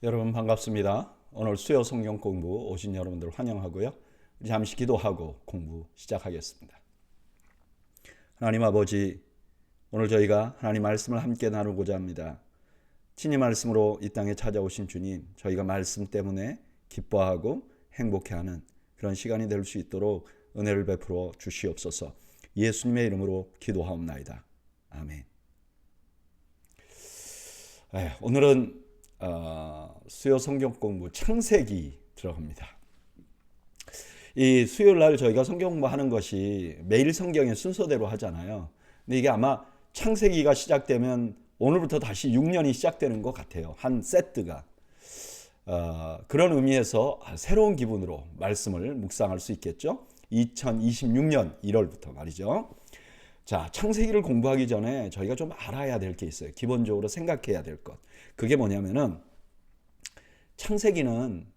여러분 반갑습니다. 오늘 수요 성경 공부 오신 여러분들 환영하고요. 잠시 기도하고 공부 시작하겠습니다. 하나님 아버지, 오늘 저희가 하나님 말씀을 함께 나누고자 합니다. 친히 말씀으로 이 땅에 찾아오신 주님, 저희가 말씀 때문에 기뻐하고 행복해하는 그런 시간이 될 수 있도록 은혜를 베풀어 주시옵소서. 예수님의 이름으로 기도하옵나이다. 아멘. 오늘은 수요 성경 공부 창세기 들어갑니다. 이 수요일 날 저희가 성경 공부하는 것이 매일 성경의 순서대로 하잖아요. 근데 이게 아마 창세기가 시작되면 오늘부터 다시 6년이 시작되는 것 같아요. 한 세트가. 그런 의미에서 새로운 기분으로 말씀을 묵상할 수 있겠죠. 2026년 1월부터 말이죠. 자, 창세기를 공부하기 전에 저희가 좀 알아야 될 게 있어요. 기본적으로 생각해야 될 것. 그게 뭐냐면은 창세기는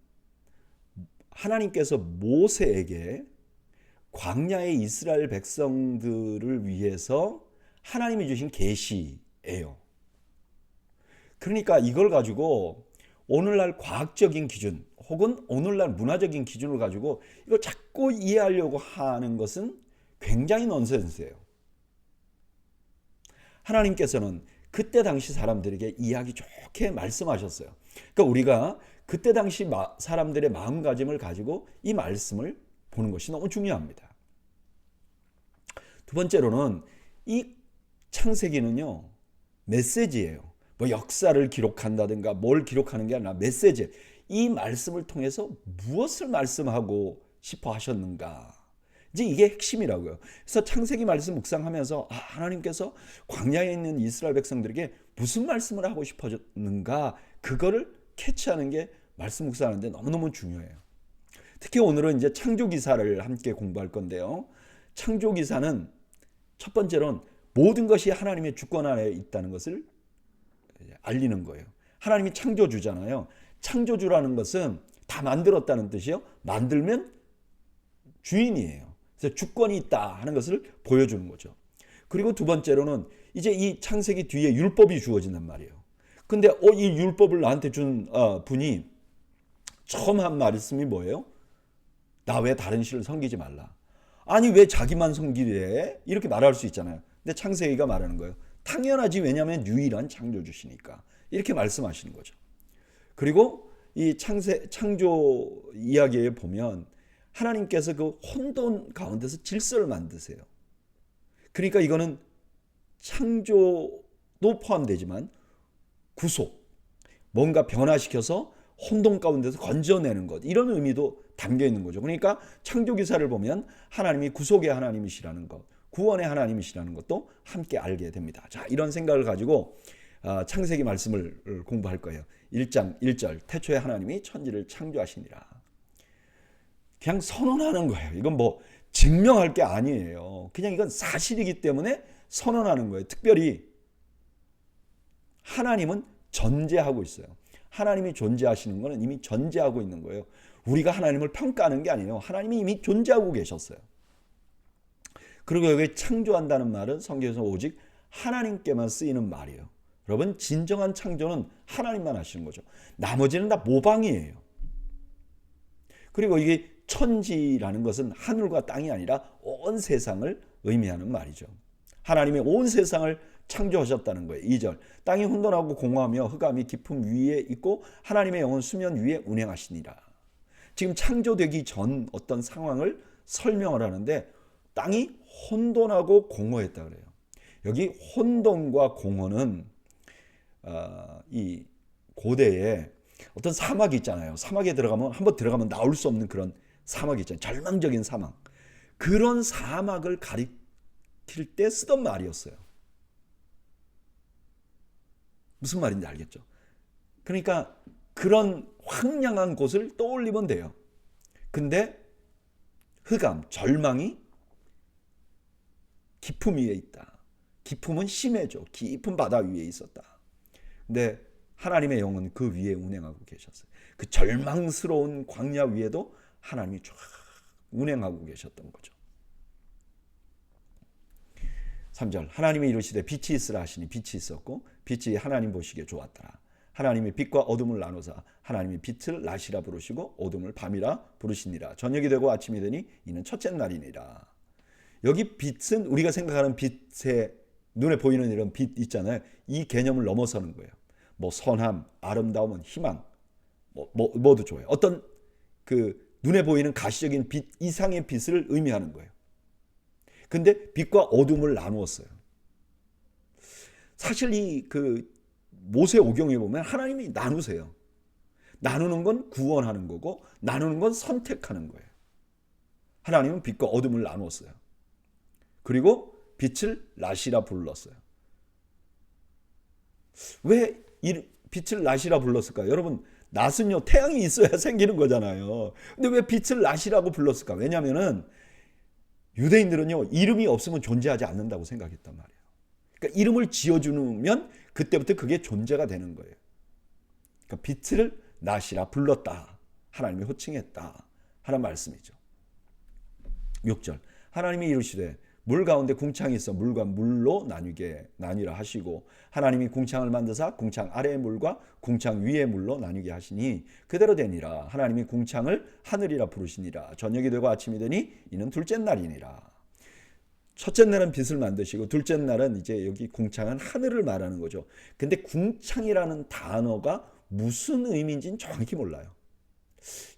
하나님께서 모세에게 광야의 이스라엘 백성들을 위해서 하나님이 주신 계시예요. 그러니까 이걸 가지고 오늘날 과학적인 기준 혹은 오늘날 문화적인 기준을 가지고 이걸 자꾸 이해하려고 하는 것은 굉장히 넌센스예요. 하나님께서는 그때 당시 사람들에게 이해하기 좋게 말씀하셨어요. 그러니까 우리가 그때 당시 사람들의 마음가짐을 가지고 이 말씀을 보는 것이 너무 중요합니다. 두 번째로는 이 창세기는요, 메시지예요. 뭐 역사를 기록한다든가 뭘 기록하는 게 아니라 메시지. 이 말씀을 통해서 무엇을 말씀하고 싶어 하셨는가. 이제 이게 핵심이라고요. 그래서 창세기 말씀 묵상하면서 하나님께서 광야에 있는 이스라엘 백성들에게 무슨 말씀을 하고 싶어졌는가, 그거를 캐치하는 게 말씀 묵상하는데 너무너무 중요해요. 특히 오늘은 이제 창조기사를 함께 공부할 건데요. 창조기사는 첫 번째로는 모든 것이 하나님의 주권 아래 있다는 것을 알리는 거예요. 하나님이 창조주잖아요. 창조주라는 것은 다 만들었다는 뜻이요. 만들면 주인이에요. 그래서 주권이 있다 하는 것을 보여주는 거죠. 그리고 두 번째로는 이제 이 창세기 뒤에 율법이 주어진단 말이에요. 근데 이 율법을 나한테 준 분이 처음 한 말씀이 뭐예요? 나 왜 다른 신을 섬기지 말라. 아니 왜 자기만 섬기래? 이렇게 말할 수 있잖아요. 근데 창세기가 말하는 거예요. 당연하지, 왜냐하면 유일한 창조주시니까. 이렇게 말씀하시는 거죠. 그리고 이 창조 이야기에 보면 하나님께서 그 혼돈 가운데서 질서를 만드세요. 그러니까 이거는 창조도 포함되지만 구속, 뭔가 변화시켜서 혼돈 가운데서 건져내는 것, 이런 의미도 담겨 있는 거죠. 그러니까 창조기사를 보면 하나님이 구속의 하나님이시라는 것, 구원의 하나님이시라는 것도 함께 알게 됩니다. 자, 이런 생각을 가지고 창세기 말씀을 공부할 거예요. 1장 1절, 태초에 하나님이 천지를 창조하시니라. 그냥 선언하는 거예요. 이건 뭐 증명할 게 아니에요. 그냥 이건 사실이기 때문에 선언하는 거예요. 특별히 하나님은 전제하고 있어요. 하나님이 존재하시는 것은 이미 전제하고 있는 거예요. 우리가 하나님을 평가하는 게 아니에요. 하나님이 이미 존재하고 계셨어요. 그리고 여기 창조한다는 말은 성경에서 오직 하나님께만 쓰이는 말이에요. 여러분, 진정한 창조는 하나님만 하시는 거죠. 나머지는 다 모방이에요. 그리고 이게 천지라는 것은 하늘과 땅이 아니라 온 세상을 의미하는 말이죠. 하나님이 온 세상을 창조하셨다는 거예요. 2절, 땅이 혼돈하고 공허하며 흑암이 깊음 위에 있고 하나님의 영은 수면 위에 운행하시니라. 지금 창조되기 전 어떤 상황을 설명을 하는데 땅이 혼돈하고 공허했다 그래요. 여기 혼돈과 공허는 이 고대에 어떤 사막이 있잖아요. 사막에 한번 들어가면 나올 수 없는 그런 사막이 있잖아요. 절망적인 사막. 그런 사막을 가리킬 때 쓰던 말이었어요. 무슨 말인지 알겠죠? 그러니까 그런 황량한 곳을 떠올리면 돼요. 근데 흑암, 절망이 깊음 위에 있다. 깊음은 심해져. 깊은 바다 위에 있었다. 근데 하나님의 영은 그 위에 운행하고 계셨어요. 그 절망스러운 광야 위에도 하나님이 쫙 운행하고 계셨던 거죠. 3절, 하나님이 이르시되 빛이 있으라 하시니 빛이 있었고 빛이 하나님 보시기에 좋았더라. 하나님이 빛과 어둠을 나누사 하나님이 빛을 낮이라 부르시고 어둠을 밤이라 부르시니라. 저녁이 되고 아침이 되니 이는 첫째 날이니라. 여기 빛은 우리가 생각하는 빛의 눈에 보이는 이런 빛 있잖아요. 이 개념을 넘어서는 거예요. 뭐 선함, 아름다움은 희망, 뭐도 좋아요. 어떤 그 눈에 보이는 가시적인 빛 이상의 빛을 의미하는 거예요. 근데 빛과 어둠을 나누었어요. 사실 이 그 모세 오경에 보면 하나님이 나누세요. 나누는 건 구원하는 거고 나누는 건 선택하는 거예요. 하나님은 빛과 어둠을 나누었어요. 그리고 빛을 낮이라 불렀어요. 왜 빛을 낮이라 불렀을까요? 여러분, 낮은요 태양이 있어야 생기는 거잖아요. 근데 왜 빛을 낮이라고 불렀을까? 왜냐하면은 유대인들은요 이름이 없으면 존재하지 않는다고 생각했단 말이에요. 그러니까 이름을 지어주면 그때부터 그게 존재가 되는 거예요. 그러니까 빛을 낮이라 불렀다. 하나님이 호칭했다 하는 말씀이죠. 6절 하나님이 이르시되 물 가운데 궁창이 있어 물과 물로 나뉘라 하시고 하나님이 궁창을 만드사 궁창 아래의 물과 궁창 위의 물로 나뉘게 하시니 그대로 되니라. 하나님이 궁창을 하늘이라 부르시니라. 저녁이 되고 아침이 되니 이는 둘째 날이니라. 첫째 날은 빛을 만드시고 둘째 날은 이제 여기 궁창은 하늘을 말하는 거죠. 근데 궁창이라는 단어가 무슨 의미인지는 정확히 몰라요.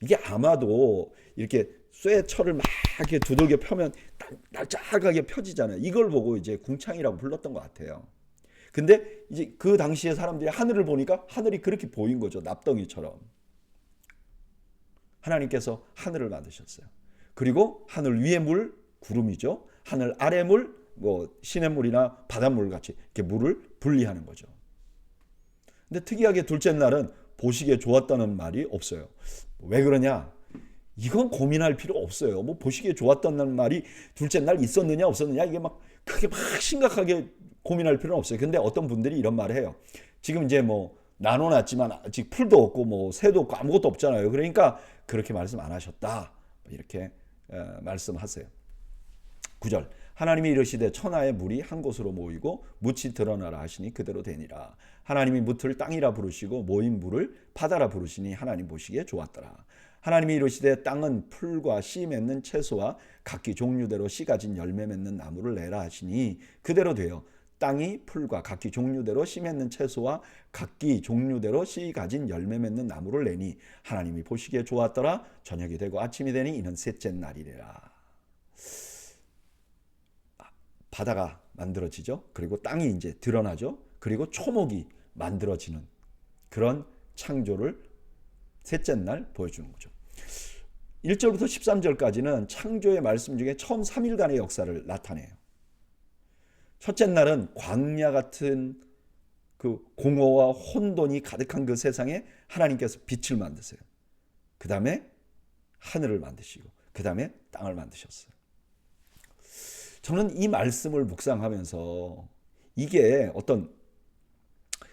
이게 아마도 이렇게 쇠철을 막 이렇게 두들겨 펴면 날짝하게 펴지잖아요. 이걸 보고 이제 궁창이라고 불렀던 것 같아요. 근데 이제 그 당시에 사람들이 하늘을 보니까 하늘이 그렇게 보인 거죠. 납덩이처럼. 하나님께서 하늘을 만드셨어요. 그리고 하늘 위의 물, 구름이죠. 하늘 아래 물, 뭐 시냇물이나 바닷물 같이 이렇게 물을 분리하는 거죠. 근데 특이하게 둘째 날은 보시기에 좋았다는 말이 없어요. 왜 그러냐? 이건 고민할 필요 없어요. 뭐 보시기에 좋았다는 말이 둘째 날 있었느냐 없었느냐 이게 막 크게 막 심각하게 고민할 필요는 없어요. 근데 어떤 분들이 이런 말을 해요. 지금 이제 뭐 나눠놨지만 아직 풀도 없고 뭐 새도 없고 아무것도 없잖아요. 그러니까 그렇게 말씀 안 하셨다. 이렇게 말씀하세요. 9절 하나님이 이르시되 천하의 물이 한 곳으로 모이고 묻이 드러나라 하시니 그대로 되니라. 하나님이 묻을 땅이라 부르시고 모인 물을 바다라 부르시니 하나님 보시기에 좋았더라. 하나님이 이르시되 땅은 풀과 씨 맺는 채소와 각기 종류대로 씨 가진 열매 맺는 나무를 내라 하시니 그대로 되어 땅이 풀과 각기 종류대로 씨 맺는 채소와 각기 종류대로 씨 가진 열매 맺는 나무를 내니 하나님이 보시기에 좋았더라. 저녁이 되고 아침이 되니 이는 셋째 날이라. 바다가 만들어지죠. 그리고 땅이 이제 드러나죠. 그리고 초목이 만들어지는 그런 창조를 셋째 날 보여주는 거죠. 1절부터 13절까지는 창조의 말씀 중에 처음 3일간의 역사를 나타내요. 첫째 날은 광야 같은 그 공허와 혼돈이 가득한 그 세상에 하나님께서 빛을 만드세요. 그 다음에 하늘을 만드시고 그 다음에 땅을 만드셨어요. 저는 이 말씀을 묵상하면서 이게 어떤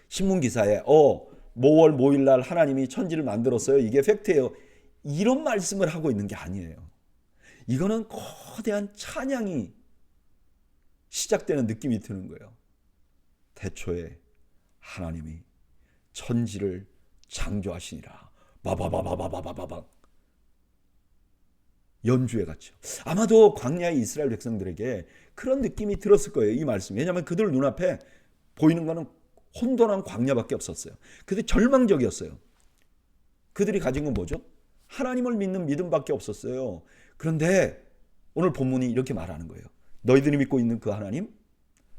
신문기사에 뭐월 뭐일날 하나님이 천지를 만들었어요. 이게 팩트예요. 이런 말씀을 하고 있는 게 아니에요. 이거는 거대한 찬양이 시작되는 느낌이 드는 거예요. 태초에 하나님이 천지를 창조하시니라. 바바바바바바바바 연주회 같죠. 아마도 광야의 이스라엘 백성들에게 그런 느낌이 들었을 거예요. 이 말씀. 왜냐하면 그들 눈앞에 보이는 거는 혼돈한 광야밖에 없었어요. 그들이 절망적이었어요. 그들이 가진 건 뭐죠? 하나님을 믿는 믿음밖에 없었어요. 그런데 오늘 본문이 이렇게 말하는 거예요. 너희들이 믿고 있는 그 하나님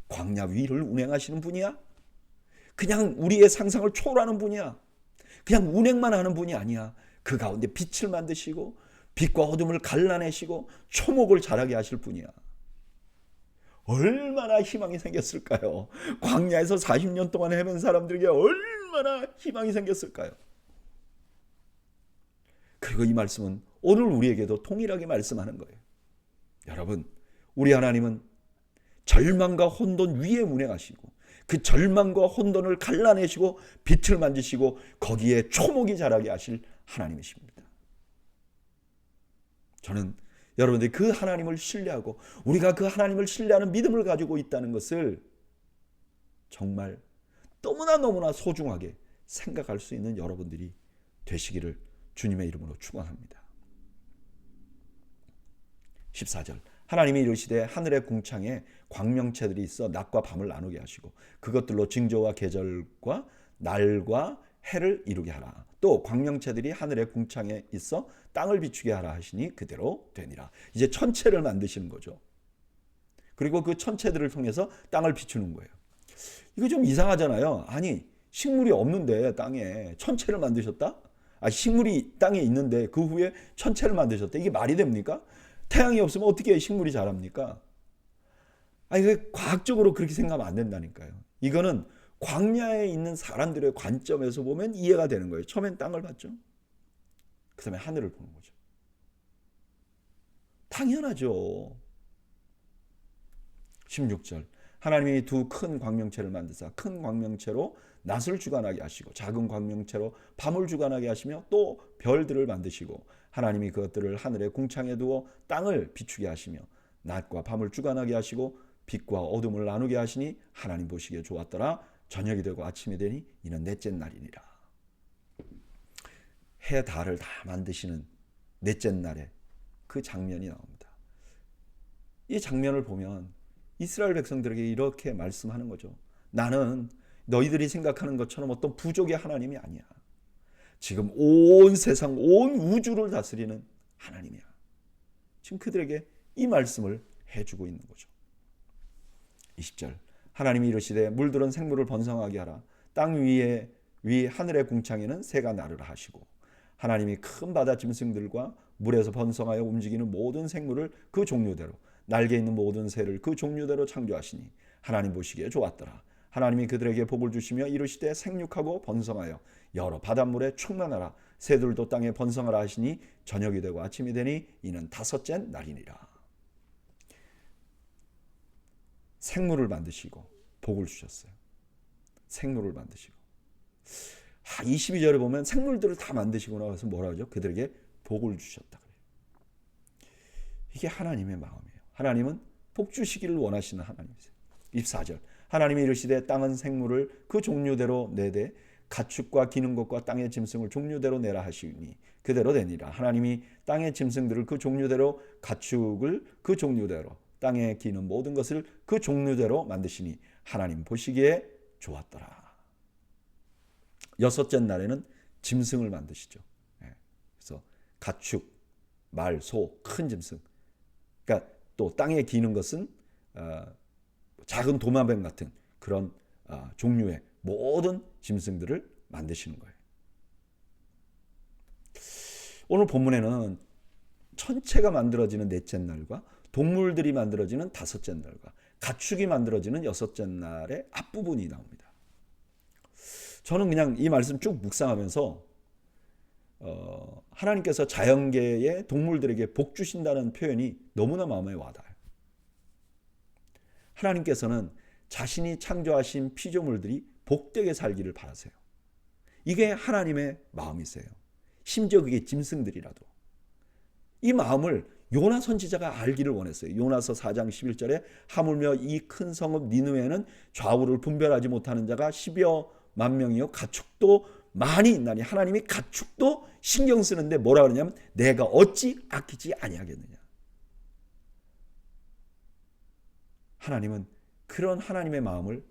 광야 위를 운행하시는 분이야. 그냥 우리의 상상을 초월하는 분이야. 그냥 운행만 하는 분이 아니야. 그 가운데 빛을 만드시고 빛과 어둠을 갈라내시고 초목을 자라게 하실 분이야. 얼마나 희망이 생겼을까요? 광야에서 40년 동안 헤맨 사람들에게 얼마나 희망이 생겼을까요? 그리고 이 말씀은 오늘 우리에게도 동일하게 말씀하는 거예요. 여러분, 우리 하나님은 절망과 혼돈 위에 운행하시고 그 절망과 혼돈을 갈라내시고 빛을 만드시고 거기에 초목이 자라게 하실 하나님이십니다. 저는 여러분들이 그 하나님을 신뢰하고 우리가 그 하나님을 신뢰하는 믿음을 가지고 있다는 것을 정말 너무나 소중하게 생각할 수 있는 여러분들이 되시기를 주님의 이름으로 축원합니다. 14절 하나님이 이르시되 하늘의 궁창에 광명체들이 있어 낮과 밤을 나누게 하시고 그것들로 징조와 계절과 날과 해를 이루게 하라. 또 광명체들이 하늘의 궁창에 있어 땅을 비추게 하라 하시니 그대로 되니라. 이제 천체를 만드시는 거죠. 그리고 그 천체들을 통해서 땅을 비추는 거예요. 이거 좀 이상하잖아요. 아니 식물이 없는데 땅에 천체를 만드셨다? 식물이 땅에 있는데 그 후에 천체를 만드셨다. 이게 말이 됩니까? 태양이 없으면 어떻게 식물이 자랍니까? 이거 과학적으로 그렇게 생각하면 안 된다니까요. 이거는 광야에 있는 사람들의 관점에서 보면 이해가 되는 거예요. 처음엔 땅을 봤죠. 그 다음에 하늘을 보는 거죠. 당연하죠. 16절 하나님이 두 큰 광명체를 만드사 큰 광명체로 낮을 주관하게 하시고 작은 광명체로 밤을 주관하게 하시며 또 별들을 만드시고 하나님이 그것들을 하늘의 궁창에 두어 땅을 비추게 하시며 낮과 밤을 주관하게 하시고 빛과 어둠을 나누게 하시니 하나님 보시기에 좋았더라. 저녁이 되고 아침이 되니 이는 넷째 날이니라. 해 달을 다 만드시는 넷째 날에 그 장면이 나옵니다. 이 장면을 보면 이스라엘 백성들에게 이렇게 말씀하는 거죠. 나는 너희들이 생각하는 것처럼 어떤 부족의 하나님이 아니야. 지금 온 세상, 온 우주를 다스리는 하나님이야. 지금 그들에게 이 말씀을 해주고 있는 거죠. 20절 하나님이 이르시되 물들은 생물을 번성하게 하라. 땅 위에 위 하늘의 궁창에는 새가 나르라 하시고 하나님이 큰 바다 짐승들과 물에서 번성하여 움직이는 모든 생물을 그 종류대로 날개 있는 모든 새를 그 종류대로 창조하시니 하나님 보시기에 좋았더라. 하나님이 그들에게 복을 주시며 이르시되 생육하고 번성하여 여러 바닷물에 충만하라. 새들도 땅에 번성하라 하시니 저녁이 되고 아침이 되니 이는 다섯째 날이니라. 생물을 만드시고 복을 주셨어요. 생물을 만드시고 22절에 보면 생물들을 다 만드시고 나서 뭐라 하죠? 그들에게 복을 주셨다 그래요. 이게 하나님의 마음이에요. 하나님은 복 주시기를 원하시는 하나님이세요. 24절 하나님이 이르시되 땅은 생물을 그 종류대로 내되 가축과 기는 것과 땅의 짐승을 종류대로 내라 하시니 그대로 되니라. 하나님이 땅의 짐승들을 그 종류대로 가축을 그 종류대로 땅에 기는 모든 것을 그 종류대로 만드시니 하나님 보시기에 좋았더라. 여섯째 날에는 짐승을 만드시죠. 그래서 가축, 말, 소, 큰 짐승. 그러니까 또 땅에 기는 것은 작은 도마뱀 같은 그런 종류의 모든 짐승들을 만드시는 거예요. 오늘 본문에는 천체가 만들어지는 넷째 날과 동물들이 만들어지는 다섯째 날과 가축이 만들어지는 여섯째 날의 앞부분이 나옵니다. 저는 그냥 이 말씀 쭉 묵상하면서 하나님께서 자연계의 동물들에게 복 주신다는 표현이 너무나 마음에 와닿아요. 하나님께서는 자신이 창조하신 피조물들이 복되게 살기를 바라세요. 이게 하나님의 마음이세요. 심지어 그게 짐승들이라도. 이 마음을 요나 선지자가 알기를 원했어요. 요나서 4장 11절에 하물며 이 큰 성읍 니느웨는 좌우를 분별하지 못하는 자가 10여 만 명이요 가축도 많이 있나니 하나님이 가축도 신경 쓰는데 뭐라 그러냐면 내가 어찌 아끼지 아니하겠느냐. 하나님은 그런 하나님의 마음을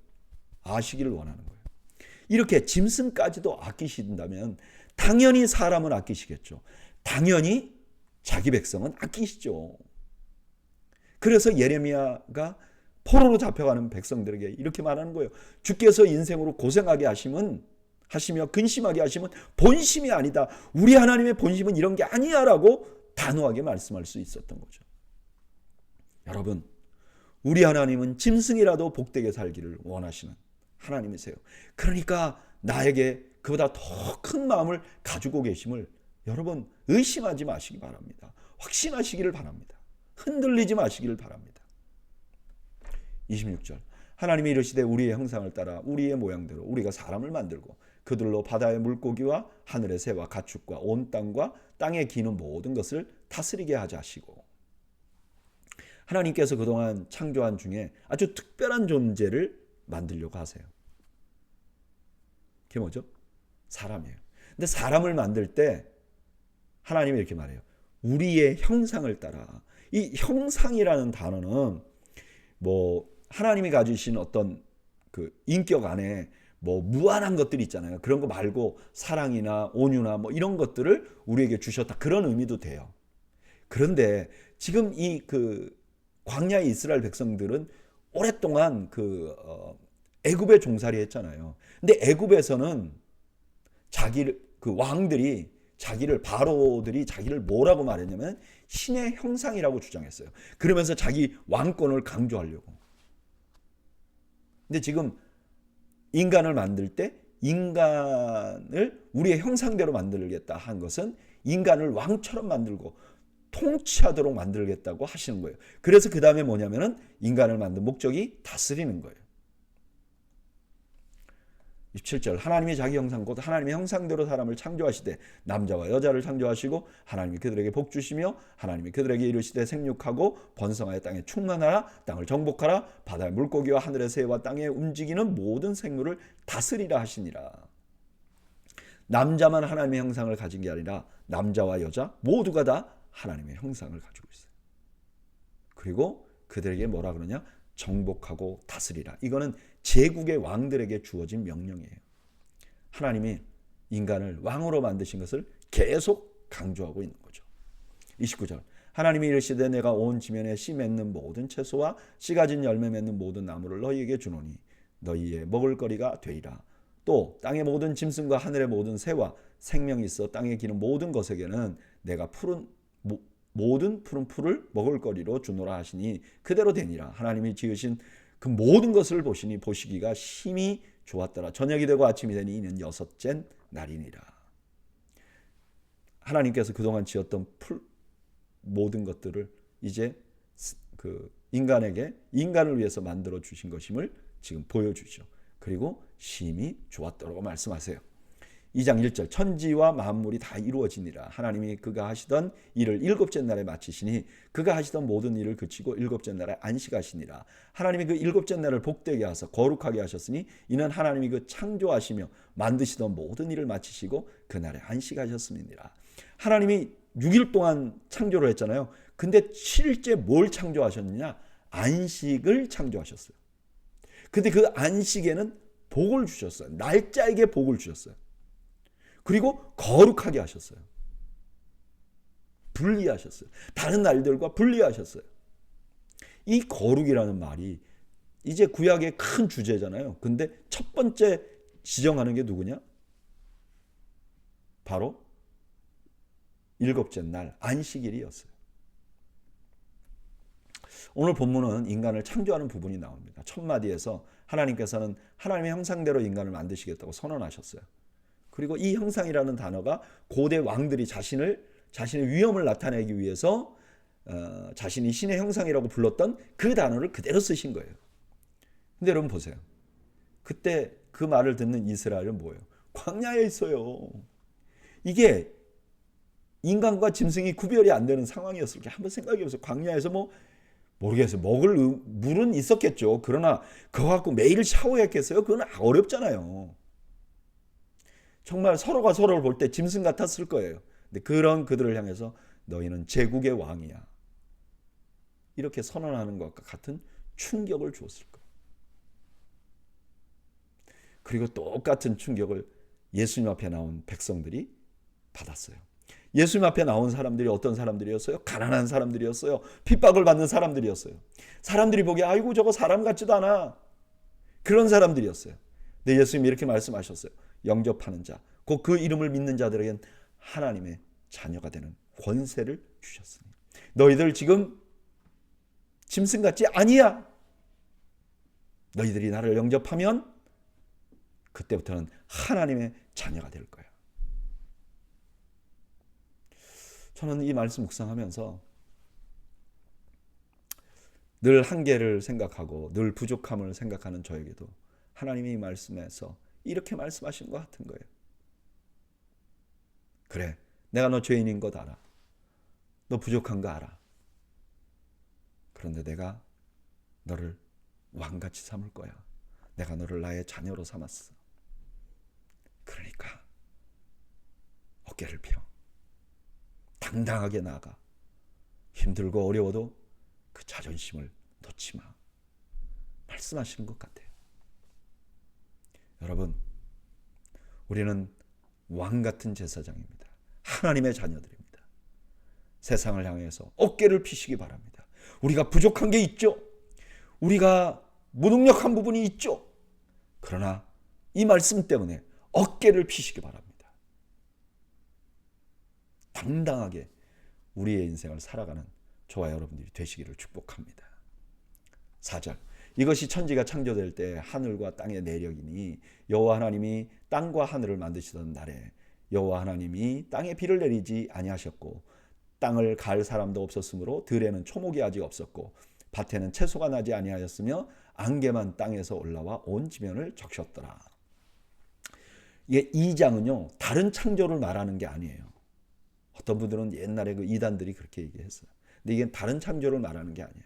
아시기를 원하는 거예요. 이렇게 짐승까지도 아끼신다면 당연히 사람은 아끼시겠죠. 당연히 자기 백성은 아끼시죠. 그래서 예레미야가 포로로 잡혀가는 백성들에게 이렇게 말하는 거예요. 주께서 인생으로 고생하게 하시며 근심하게 하시면 본심이 아니다. 우리 하나님의 본심은 이런 게 아니야 라고 단호하게 말씀할 수 있었던 거죠. 여러분, 우리 하나님은 짐승이라도 복되게 살기를 원하시는 하나님이세요. 그러니까 나에게 그보다 더 큰 마음을 가지고 계심을 여러분 의심하지 마시기 바랍니다. 확신하시기를 바랍니다. 흔들리지 마시기를 바랍니다. 26절 하나님이 이르시되 우리의 형상을 따라 우리의 모양대로 우리가 사람을 만들고 그들로 바다의 물고기와 하늘의 새와 가축과 온 땅과 땅에 기는 모든 것을 다스리게 하자 하시고 하나님께서 그동안 창조한 중에 아주 특별한 존재를 만들려고 하세요. 그게 뭐죠? 사람이에요. 근데 사람을 만들 때 하나님이 이렇게 말해요. 우리의 형상을 따라. 이 형상이라는 단어는 뭐 하나님이 가지신 어떤 그 인격 안에 뭐 무한한 것들이 있잖아요. 그런 거 말고 사랑이나 온유나 뭐 이런 것들을 우리에게 주셨다. 그런 의미도 돼요. 그런데 지금 이 그 광야의 이스라엘 백성들은 오랫동안 애굽에 종살이 했잖아요. 근데 애굽에서는 자기를 그 왕들이 자기를 바로들이 자기를 뭐라고 말했냐면 신의 형상이라고 주장했어요. 그러면서 자기 왕권을 강조하려고. 근데 지금 인간을 만들 때 인간을 우리의 형상대로 만들겠다 한 것은 인간을 왕처럼 만들고 통치하도록 만들겠다고 하시는 거예요. 그래서 그 다음에 뭐냐면은 인간을 만든 목적이 다스리는 거예요. 27절 하나님이 자기 형상 곧 하나님의 형상대로 사람을 창조하시되 남자와 여자를 창조하시고 하나님이 그들에게 복 주시며 하나님이 그들에게 이르시되 생육하고 번성하여 땅에 충만하라 땅을 정복하라 바다의 물고기와 하늘의 새와 땅에 움직이는 모든 생물을 다스리라 하시니라. 남자만 하나님의 형상을 가진 게 아니라 남자와 여자 모두가 다 하나님의 형상을 가지고 있어요. 그리고 그들에게 뭐라 그러냐? 정복하고 다스리라. 이거는 제국의 왕들에게 주어진 명령이에요. 하나님이 인간을 왕으로 만드신 것을 계속 강조하고 있는 거죠. 29절 하나님이 이르시되 내가 온 지면에 씨 맺는 모든 채소와 씨 가진 열매 맺는 모든 나무를 너희에게 주노니 너희의 먹을 거리가 되리라. 또 땅의 모든 짐승과 하늘의 모든 새와 생명이 있어 땅에 기는 모든 것에게는 내가 모든 푸른 풀을 먹을 거리로 주노라 하시니 그대로 되니라. 하나님이 지으신 그 모든 것을 보시니 보시기가 심히 좋았더라. 저녁이 되고 아침이 되니 이는 여섯째 날이니라. 하나님께서 그동안 지었던 모든 것들을 이제 그 인간을 위해서 만들어 주신 것임을 지금 보여주죠. 그리고 심히 좋았더라고 말씀하세요. 2장 1절 천지와 만물이 다 이루어지니라. 하나님이 그가 하시던 일을 일곱째 날에 마치시니 그가 하시던 모든 일을 그치고 일곱째 날에 안식하시니라. 하나님이 그 일곱째 날을 복되게 하사 거룩하게 하셨으니 이는 하나님이 그 창조하시며 만드시던 모든 일을 마치시고 그날에 안식하셨음이니라. 하나님이 6일 동안 창조를 했잖아요. 근데 실제 뭘 창조하셨느냐? 안식을 창조하셨어요. 근데 그 안식에는 복을 주셨어요. 날짜에게 복을 주셨어요. 그리고 거룩하게 하셨어요. 분리하셨어요. 다른 날들과 분리하셨어요. 이 거룩이라는 말이 이제 구약의 큰 주제잖아요. 근데 첫 번째 지정하는 게 누구냐? 바로 일곱째 날 안식일이었어요. 오늘 본문은 인간을 창조하는 부분이 나옵니다. 첫 마디에서 하나님께서는 하나님의 형상대로 인간을 만드시겠다고 선언하셨어요. 그리고 이 형상이라는 단어가 고대 왕들이 자신의 위엄을 나타내기 위해서 자신이 신의 형상이라고 불렀던 그 단어를 그대로 쓰신 거예요. 근데 여러분 보세요. 그때 그 말을 듣는 이스라엘은 뭐예요? 광야에 있어요. 이게 인간과 짐승이 구별이 안 되는 상황이었을 때 한번 생각해보세요. 광야에서 모르겠어요. 먹을 물은 있었겠죠. 그러나 그거 갖고 매일 샤워했겠어요? 그건 어렵잖아요. 정말 서로가 서로를 볼 때 짐승 같았을 거예요. 근데 그런 그들을 향해서 너희는 제국의 왕이야. 이렇게 선언하는 것과 같은 충격을 주었을 거예요. 그리고 똑같은 충격을 예수님 앞에 나온 백성들이 받았어요. 예수님 앞에 나온 사람들이 어떤 사람들이었어요? 가난한 사람들이었어요. 핍박을 받는 사람들이었어요. 사람들이 보기에 아이고 저거 사람 같지도 않아. 그런 사람들이었어요. 근데 예수님이 이렇게 말씀하셨어요. 영접하는 자, 곧 그 이름을 믿는 자들에겐 하나님의 자녀가 되는 권세를 주셨으니 너희들 지금 짐승 같지 아니야. 너희들이 나를 영접하면 그때부터는 하나님의 자녀가 될 거야. 저는 이 말씀 묵상하면서 늘 한계를 생각하고 늘 부족함을 생각하는 저에게도 하나님이 이 말씀에서 이렇게 말씀하신 것 같은 거예요. 그래, 내가 너 죄인인 것 알아. 너 부족한 거 알아. 그런데 내가 너를 왕같이 삼을 거야. 내가 너를 나의 자녀로 삼았어. 그러니까 어깨를 펴 당당하게 나아가. 힘들고 어려워도 그 자존심을 놓지 마. 말씀하시는 것 같아요. 여러분, 우리는 왕 같은 제사장입니다. 하나님의 자녀들입니다. 세상을 향해서 어깨를 피시기 바랍니다. 우리가 부족한 게 있죠. 우리가 무능력한 부분이 있죠. 그러나 이 말씀 때문에 어깨를 피시기 바랍니다. 당당하게 우리의 인생을 살아가는 저와 여러분들이 되시기를 축복합니다. 4절, 이것이 천지가 창조될 때 하늘과 땅의 내력이니 여호와 하나님이 땅과 하늘을 만드시던 날에 여호와 하나님이 땅에 비를 내리지 아니하셨고 땅을 갈 사람도 없었으므로 들에는 초목이 아직 없었고 밭에는 채소가 나지 아니하였으며 안개만 땅에서 올라와 온 지면을 적셨더라. 이게 2장은요 다른 창조를 말하는 게 아니에요. 어떤 분들은 옛날에 그 이단들이 그렇게 얘기했어요. 근데 이게 다른 창조를 말하는 게 아니에요.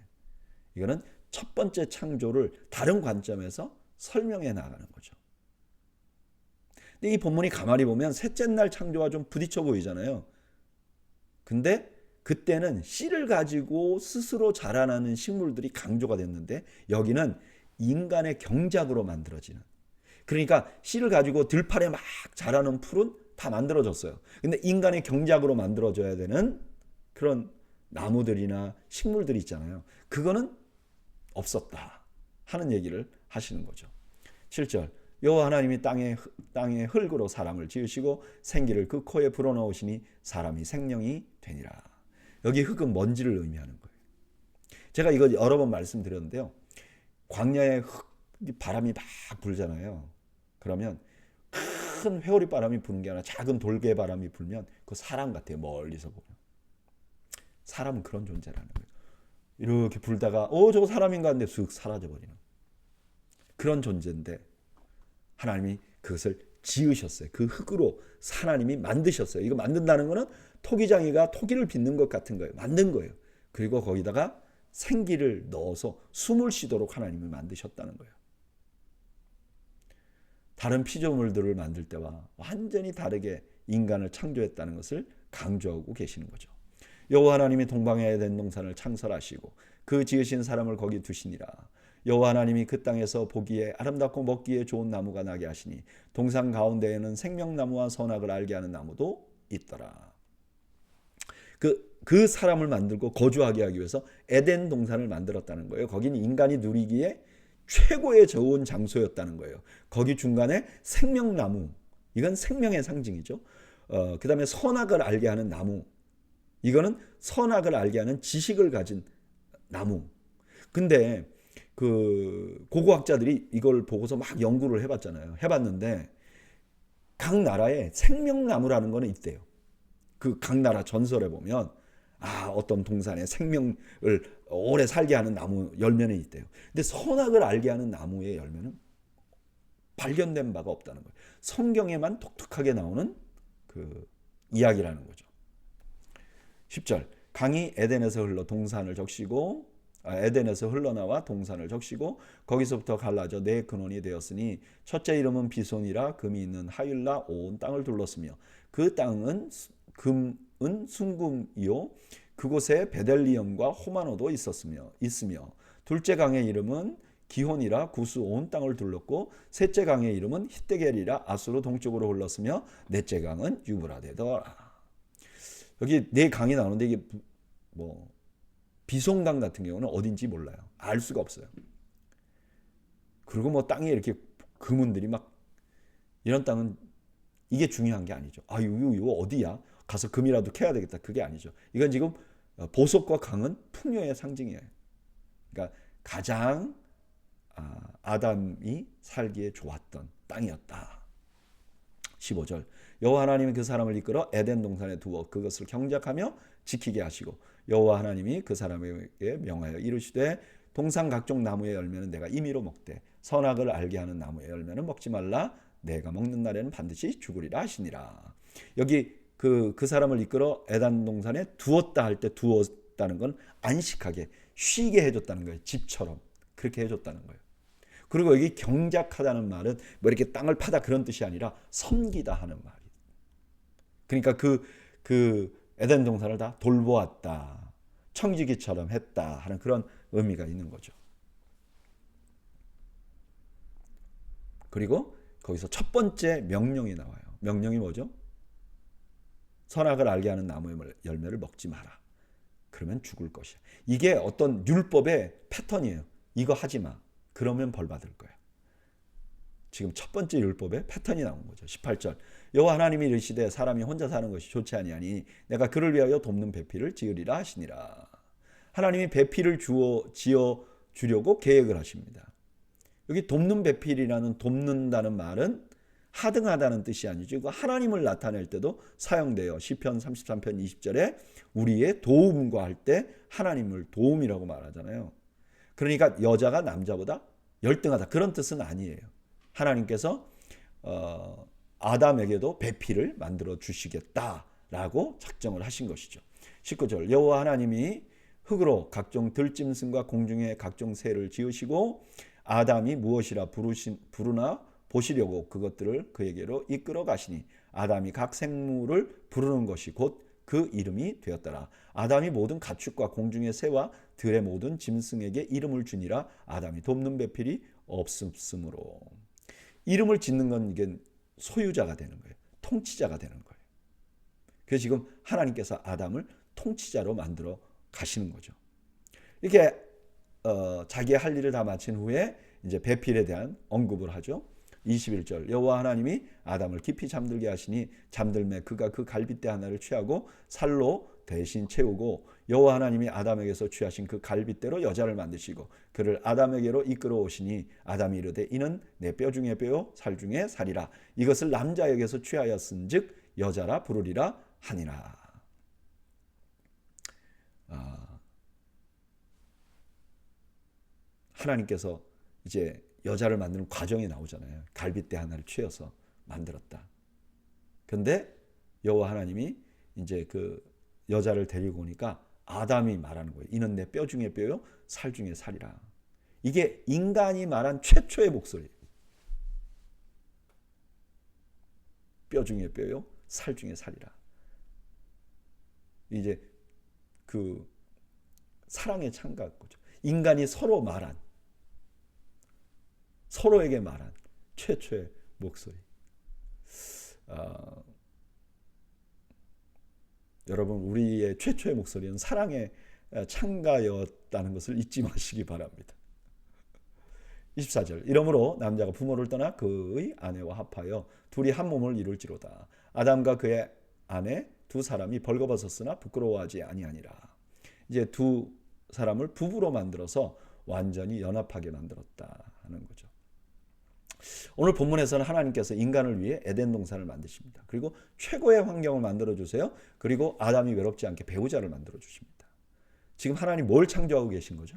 이거는 첫 번째 창조를 다른 관점에서 설명해 나가는 거죠. 근데 이 본문이 가만히 보면 셋째 날 창조와 좀 부딪혀 보이잖아요. 근데 그때는 씨를 가지고 스스로 자라나는 식물들이 강조가 됐는데 여기는 인간의 경작으로 만들어지는. 그러니까 씨를 가지고 들판에 막 자라는 풀은 다 만들어졌어요. 근데 인간의 경작으로 만들어져야 되는 그런 나무들이나 식물들이 있잖아요. 그거는 없었다 하는 얘기를 하시는 거죠. 7절, 여호와 하나님이 땅에 흙으로 사람을 지으시고 생기를 그 코에 불어넣으시니 사람이 생명이 되니라. 여기 흙은 먼지를 의미하는 거예요. 제가 이거 여러 번 말씀드렸는데요. 광야에 바람이 막 불잖아요. 그러면 큰 회오리 바람이 부는 게 아니라 작은 돌개 바람이 불면 그 사람 같아요. 멀리서 보면. 사람은 그런 존재라는 거예요. 이렇게 불다가 저거 사람인가 하는데 쑥 사라져버리는 그런 존재인데 하나님이 그것을 지으셨어요. 그 흙으로 하나님이 만드셨어요. 이거 만든다는 거는 토기장이가 토기를 빚는 것 같은 거예요. 만든 거예요. 그리고 거기다가 생기를 넣어서 숨을 쉬도록 하나님이 만드셨다는 거예요. 다른 피조물들을 만들 때와 완전히 다르게 인간을 창조했다는 것을 강조하고 계시는 거죠. 여호와 하나님이 동방의 에덴 동산을 창설하시고 그 지으신 사람을 거기 두시니라. 여호와 하나님이 그 땅에서 보기에 아름답고 먹기에 좋은 나무가 나게 하시니 동산 가운데에는 생명나무와 선악을 알게 하는 나무도 있더라. 그 사람을 만들고 거주하게 하기 위해서 에덴 동산을 만들었다는 거예요. 거기는 인간이 누리기에 최고의 좋은 장소였다는 거예요. 거기 중간에 생명나무, 이건 생명의 상징이죠. 그 다음에 선악을 알게 하는 나무, 이거는 선악을 알게 하는 지식을 가진 나무. 근데 그 고고학자들이 이걸 보고서 막 연구를 해봤잖아요. 해봤는데 각 나라에 생명나무라는 거는 있대요. 그 각 나라 전설에 보면 어떤 동산에 생명을 오래 살게 하는 나무 열매는 있대요. 근데 선악을 알게 하는 나무의 열매는 발견된 바가 없다는 거예요. 성경에만 독특하게 나오는 그 이야기라는 거죠. 10절, 강이 에덴에서 흘러나와 동산을 적시고 거기서부터 갈라져 네 근원이 되었으니 첫째 이름은 비손이라 금이 있는 하윌라 온 땅을 둘렀으며 그 땅은 금은 순금이요 그곳에 베델리엄과 호마노도 있으며 둘째 강의 이름은 기혼이라 구스 온 땅을 둘렀고 셋째 강의 이름은 히데겔이라 아수르 동쪽으로 흘렀으며 넷째 강은 유브라데더라. 여기 네 강이 나오는데 이게 뭐 비송강 같은 경우는 어딘지 몰라요. 알 수가 없어요. 그리고 뭐 땅에 이렇게 그문들이 막 이런 땅은 이게 중요한 게 아니죠. 이거 어디야? 가서 금이라도 캐야 되겠다. 그게 아니죠. 이건 지금 보석과 강은 풍요의 상징이에요. 그러니까 가장 아담이 살기에 좋았던 땅이었다. 15절, 여호와 하나님이 그 사람을 이끌어 에덴 동산에 두어 그것을 경작하며 지키게 하시고 여호와 하나님이 그 사람에게 명하여 이르시되 동산 각종 나무의 열매는 내가 임의로 먹되 선악을 알게 하는 나무의 열매는 먹지 말라. 내가 먹는 날에는 반드시 죽으리라 하시니라. 여기 그 사람을 이끌어 에덴 동산에 두었다 할 때 두었다는 건 안식하게 쉬게 해줬다는 거예요. 집처럼 그렇게 해줬다는 거예요. 그리고 여기 경작하다는 말은 뭐 이렇게 땅을 파다 그런 뜻이 아니라 섬기다 하는 말이에요. 그러니까 그 에덴 동산을 다 돌보았다. 청지기처럼 했다 하는 그런 의미가 있는 거죠. 그리고 거기서 첫 번째 명령이 나와요. 명령이 뭐죠? 선악을 알게 하는 나무의 열매를 먹지 마라. 그러면 죽을 것이야. 이게 어떤 율법의 패턴이에요. 이거 하지 마. 그러면 벌 받을 거야. 지금 첫 번째 율법의 패턴이 나온 거죠. 18절. 여호와 하나님이 이르시되 사람이 혼자 사는 것이 좋지 아니하니 내가 그를 위하여 돕는 배필을 지으리라 하시니라. 하나님이 배필을 지어 주려고 계획을 하십니다. 여기 돕는 배필이라는 돕는다는 말은 하등하다는 뜻이 아니죠. 이거 하나님을 나타낼 때도 사용돼요. 시편 33편 20절에 우리의 도움과 할 때 하나님을 도움이라고 말하잖아요. 그러니까 여자가 남자보다 열등하다 그런 뜻은 아니에요. 하나님께서 아담에게도 배필을 만들어 주시겠다라고 작정을 하신 것이죠. 19절 여호와 하나님이 흙으로 각종 들짐승과 공중의 각종 새를 지으시고 아담이 무엇이라 부르나 보시려고 그것들을 그에게로 이끌어 가시니 아담이 각 생물을 부르는 것이 곧 그 이름이 되었더라. 아담이 모든 가축과 공중의 새와 들의 모든 짐승에게 이름을 주니라. 아담이 돕는 배필이 없음으로. 이름을 짓는 건 이게 소유자가 되는 거예요. 통치자가 되는 거예요. 그래서 지금 하나님께서 아담을 통치자로 만들어 가시는 거죠. 이렇게 자기의 할 일을 다 마친 후에 이제 배필에 대한 언급을 하죠. 21절 여호와 하나님이 아담을 깊이 잠들게 하시니 잠들매 그가 그 갈빗대 하나를 취하고 살로 대신 채우고 여호와 하나님이 아담에게서 취하신 그 갈빗대로 여자를 만드시고 그를 아담에게로 이끌어 오시니 아담이 이르되 이는 내 뼈 중에 뼈요 살 중에 살이라. 이것을 남자에게서 취하였은즉 여자라 부르리라 하니라. 하나님께서 이제 여자를 만드는 과정이 나오잖아요. 갈빗대 하나를 취해서 만들었다. 그런데 여호와 하나님이 이제 그 여자를 데리고 오니까 아담이 말하는 거예요. 이는 내 뼈 중에 뼈요 살 중에 살이라. 이게 인간이 말한 최초의 목소리예요. 뼈 중에 뼈요 살 중에 살이라. 이제 그 사랑의 창가 거죠. 인간이 서로에게 말한 최초의 목소리. 여러분 우리의 최초의 목소리는 사랑의 창가였다는 것을 잊지 마시기 바랍니다. 24절 이러므로 남자가 부모를 떠나 그의 아내와 합하여 둘이 한 몸을 이룰지로다. 아담과 그의 아내 두 사람이 벌거벗었으나 부끄러워하지 아니하니라. 이제 두 사람을 부부로 만들어서 완전히 연합하게 만들었다 하는 거죠. 오늘 본문에서는 하나님께서 인간을 위해 에덴 동산을 만드십니다. 그리고 최고의 환경을 만들어 주세요. 그리고 아담이 외롭지 않게 배우자를 만들어 주십니다. 지금 하나님 뭘 창조하고 계신 거죠?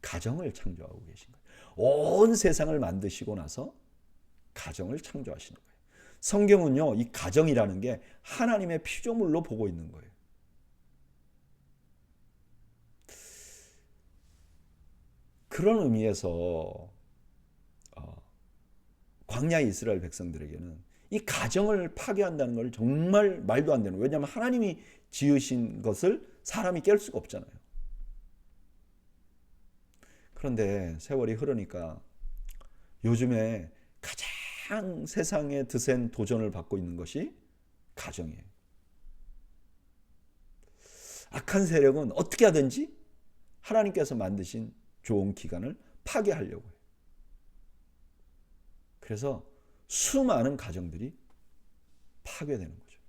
가정을 창조하고 계신 거예요. 온 세상을 만드시고 나서 가정을 창조하시는 거예요. 성경은요, 이 가정이라는 게 하나님의 피조물로 보고 있는 거예요. 그런 의미에서 광야 이스라엘 백성들에게는 이 가정을 파괴한다는 걸 정말 말도 안 되는 거예요. 왜냐하면 하나님이 지으신 것을 사람이 깰 수가 없잖아요. 그런데 세월이 흐르니까 요즘에 가장 세상에 드센 도전을 받고 있는 것이 가정이에요. 악한 세력은 어떻게 하든지 하나님께서 만드신 좋은 기관을 파괴하려고 해요. 그래서 수많은 가정들이 파괴되는 거죠.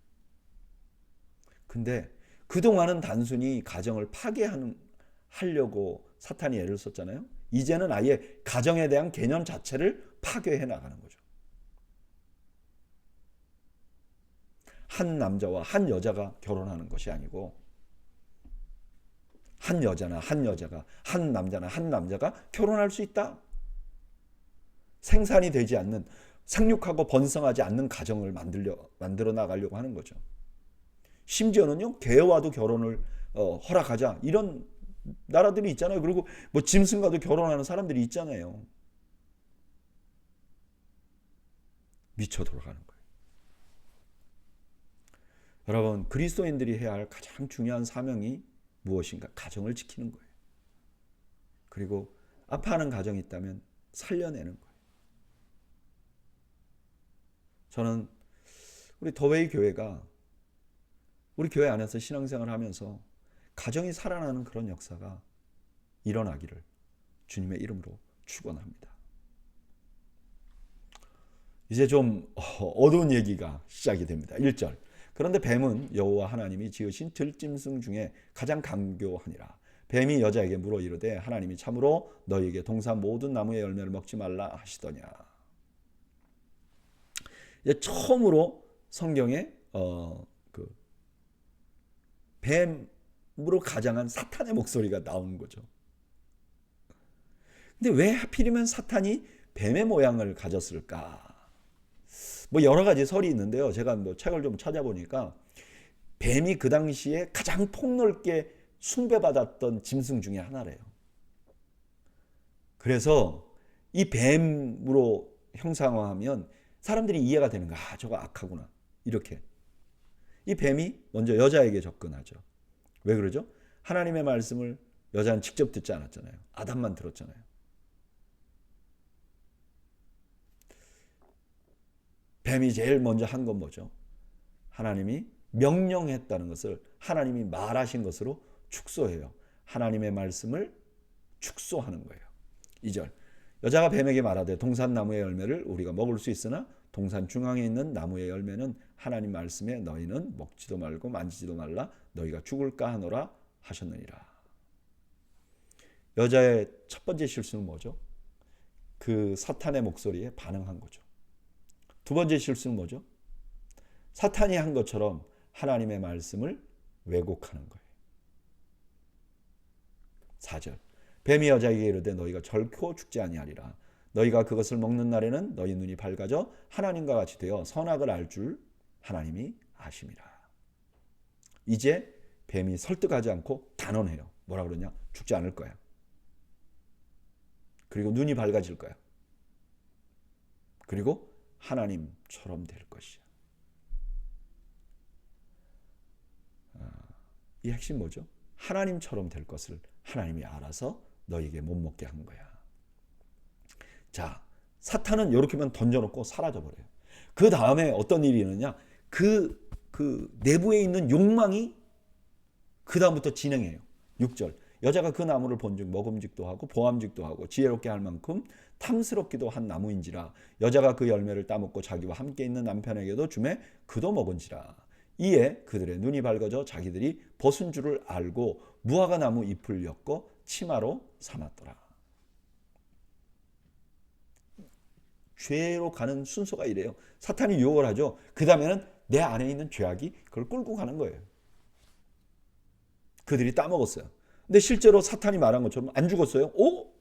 근데 그동안은 단순히 가정을 파괴하려고 사탄이 애를 썼잖아요. 이제는 아예 가정에 대한 개념 자체를 파괴해 나가는 거죠. 한 남자와 한 여자가 결혼하는 것이 아니고 한 여자나 한 여자가 한 남자나 한 남자가 결혼할 수 있다. 생산이 되지 않는 생육하고 번성하지 않는 가정을 만들어 나가려고 하는 거죠. 심지어는요 개와도 결혼을 허락하자 이런 나라들이 있잖아요. 그리고 뭐 짐승과도 결혼하는 사람들이 있잖아요. 미쳐 돌아가는 거예요. 여러분, 그리스도인들이 해야 할 가장 중요한 사명이 무엇인가? 가정을 지키는 거예요. 그리고 아파하는 가정이 있다면 살려내는 거예요. 저는 우리 더웨이 교회가 우리 교회 안에서 신앙생활을 하면서 가정이 살아나는 그런 역사가 일어나기를 주님의 이름으로 축원합니다. 이제 좀 어두운 얘기가 시작이 됩니다. 1절. 그런데 뱀은 여호와 하나님이 지으신 들짐승 중에 가장 강교하니라. 뱀이 여자에게 물어 이르되 하나님이 참으로 너희에게 동산 모든 나무의 열매를 먹지 말라 하시더냐. 이제 처음으로 성경에 뱀으로 가장한 사탄의 목소리가 나오는 거죠. 근데 왜 하필이면 사탄이 뱀의 모양을 가졌을까? 뭐 여러 가지 설이 있는데요. 제가 뭐 책을 좀 찾아보니까 뱀이 그 당시에 가장 폭넓게 숭배받았던 짐승 중에 하나래요. 그래서 이 뱀으로 형상화하면 사람들이 이해가 되는 거야. 아, 저거 악하구나. 이렇게. 이 뱀이 먼저 여자에게 접근하죠. 왜 그러죠? 하나님의 말씀을 여자는 직접 듣지 않았잖아요. 아담만 들었잖아요. 뱀이 제일 먼저 한 건 뭐죠? 하나님이 명령했다는 것을 하나님이 말하신 것으로 축소해요. 하나님의 말씀을 축소하는 거예요. 2절. 여자가 뱀에게 말하되 동산나무의 열매를 우리가 먹을 수 있으나 동산 중앙에 있는 나무의 열매는 하나님 말씀에 너희는 먹지도 말고 만지지도 말라 너희가 죽을까 하노라 하셨느니라. 여자의 첫 번째 실수는 뭐죠? 그 사탄의 목소리에 반응한 거죠. 두 번째 실수는 뭐죠? 사탄이 한 것처럼 하나님의 말씀을 왜곡하는 거예요. 4절. 뱀이 여자에게 이르되 너희가 결코 죽지 아니하리라. 너희가 그것을 먹는 날에는 너희 눈이 밝아져 하나님과 같이 되어 선악을 알 줄 하나님이 아심이라. 이제 뱀이 설득하지 않고 단언해요. 뭐라 그러냐? 죽지 않을 거야. 그리고 눈이 밝아질 거야. 그리고 하나님처럼 될 것이야. 이 핵심 뭐죠? 하나님처럼 될 것을 하나님이 알아서 너에게 못 먹게 한 거야. 자, 사탄은 이렇게만 던져놓고 사라져버려요. 그 다음에 어떤 일이 있느냐? 그 내부에 있는 욕망이 그 다음부터 진행해요. 6절. 여자가 그 나무를 본즉 먹음직도 하고 보암직도 하고 지혜롭게 할 만큼 탐스럽기도 한 나무인지라. 여자가 그 열매를 따먹고 자기와 함께 있는 남편에게도 주매 그도 먹은지라. 이에 그들의 눈이 밝아져 자기들이 벗은 줄을 알고 무화과 나무 잎을 엮어 치마로 삼았더라. 죄로 가는 순서가 이래요. 사탄이 유혹을 하죠. 그 다음에는 내 안에 있는 죄악이 그걸 끌고 가는 거예요. 그들이 따먹었어요. 근데 실제로 사탄이 말한 것처럼 안 죽었어요. 오?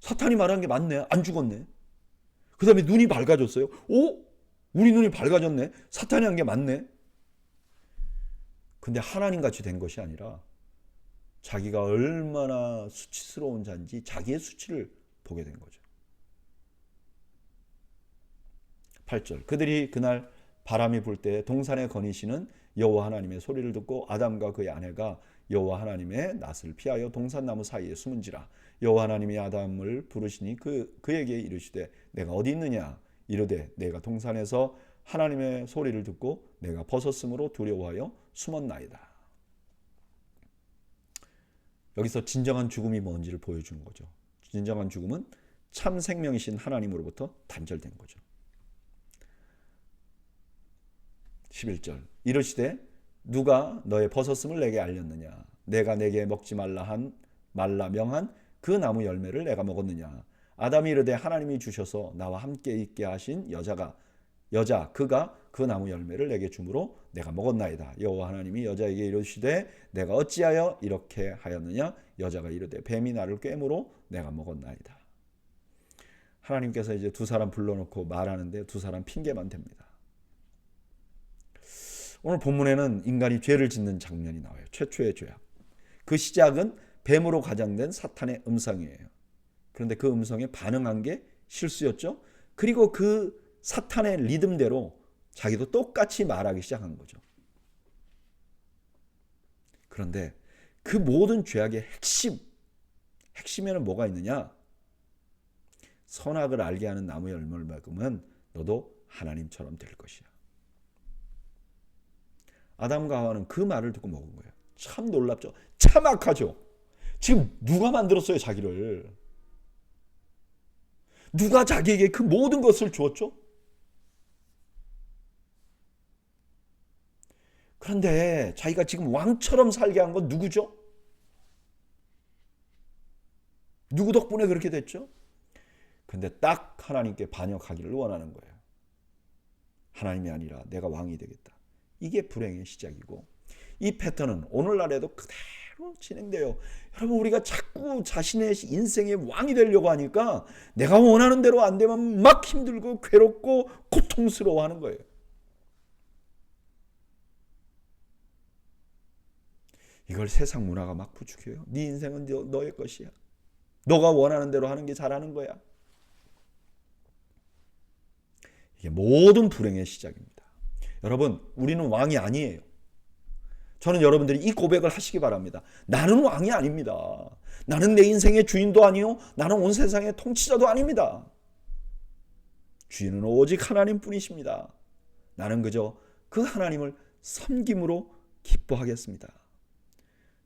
사탄이 말한 게 맞네. 안 죽었네. 그 다음에 눈이 밝아졌어요. 오? 우리 눈이 밝아졌네. 사탄이 한 게 맞네. 근데 하나님같이 된 것이 아니라 자기가 얼마나 수치스러운 자인지 자기의 수치를 보게 된 거죠. 8절. 그들이 그날 바람이 불 때 동산에 거니시는 여호와 하나님의 소리를 듣고 아담과 그의 아내가 여호와 하나님의 낯을 피하여 동산나무 사이에 숨은지라. 여호와 하나님이 아담을 부르시니 그에게 이르시되 내가 어디 있느냐. 이르되 내가 동산에서 하나님의 소리를 듣고 내가 벗었으므로 두려워하여 숨었나이다. 여기서 진정한 죽음이 뭔지를 보여주는 거죠. 진정한 죽음은 참 생명이신 하나님으로부터 단절된 거죠. 11절. 이르시되 누가 너의 벗었음을 내게 알렸느냐. 내가 내게 먹지 말라 명한 그 나무 열매를 내가 먹었느냐. 아담이 이르되 하나님이 주셔서 나와 함께 있게 하신 그가 그 나무 열매를 내게 주므로 내가 먹었나이다. 여호와 하나님이 여자에게 이르시되 내가 어찌하여 이렇게 하였느냐. 여자가 이르되 뱀이 나를 꿰므로 내가 먹었나이다. 하나님께서 이제 두 사람 불러놓고 말하는데 두 사람 핑계만 댑니다. 오늘 본문에는 인간이 죄를 짓는 장면이 나와요. 최초의 죄악. 그 시작은 뱀으로 가장된 사탄의 음성이에요. 그런데 그 음성에 반응한 게 실수였죠. 그리고 그 사탄의 리듬대로 자기도 똑같이 말하기 시작한 거죠. 그런데 그 모든 죄악의 핵심에는 뭐가 있느냐? 선악을 알게 하는 나무의 열매를 먹으면 너도 하나님처럼 될 것이야. 아담과 하와는 그 말을 듣고 먹은 거예요. 참 놀랍죠? 참 악하죠? 지금 누가 만들었어요, 자기를? 누가 자기에게 그 모든 것을 주었죠? 그런데 자기가 지금 왕처럼 살게 한 건 누구죠? 누구 덕분에 그렇게 됐죠? 근데 딱 하나님께 반역하기를 원하는 거예요. 하나님이 아니라 내가 왕이 되겠다. 이게 불행의 시작이고, 이 패턴은 오늘날에도 그대로 진행돼요. 여러분, 우리가 자꾸 자신의 인생의 왕이 되려고 하니까 내가 원하는 대로 안 되면 막 힘들고 괴롭고 고통스러워하는 거예요. 이걸 세상 문화가 막 부추겨요. 네 인생은 너의 것이야. 너가 원하는 대로 하는 게 잘하는 거야. 이게 모든 불행의 시작입니다. 여러분, 우리는 왕이 아니에요. 저는 여러분들이 이 고백을 하시기 바랍니다. 나는 왕이 아닙니다. 나는 내 인생의 주인도 아니요, 나는 온 세상의 통치자도 아닙니다. 주인은 오직 하나님뿐이십니다. 나는 그저 그 하나님을 섬김으로 기뻐하겠습니다.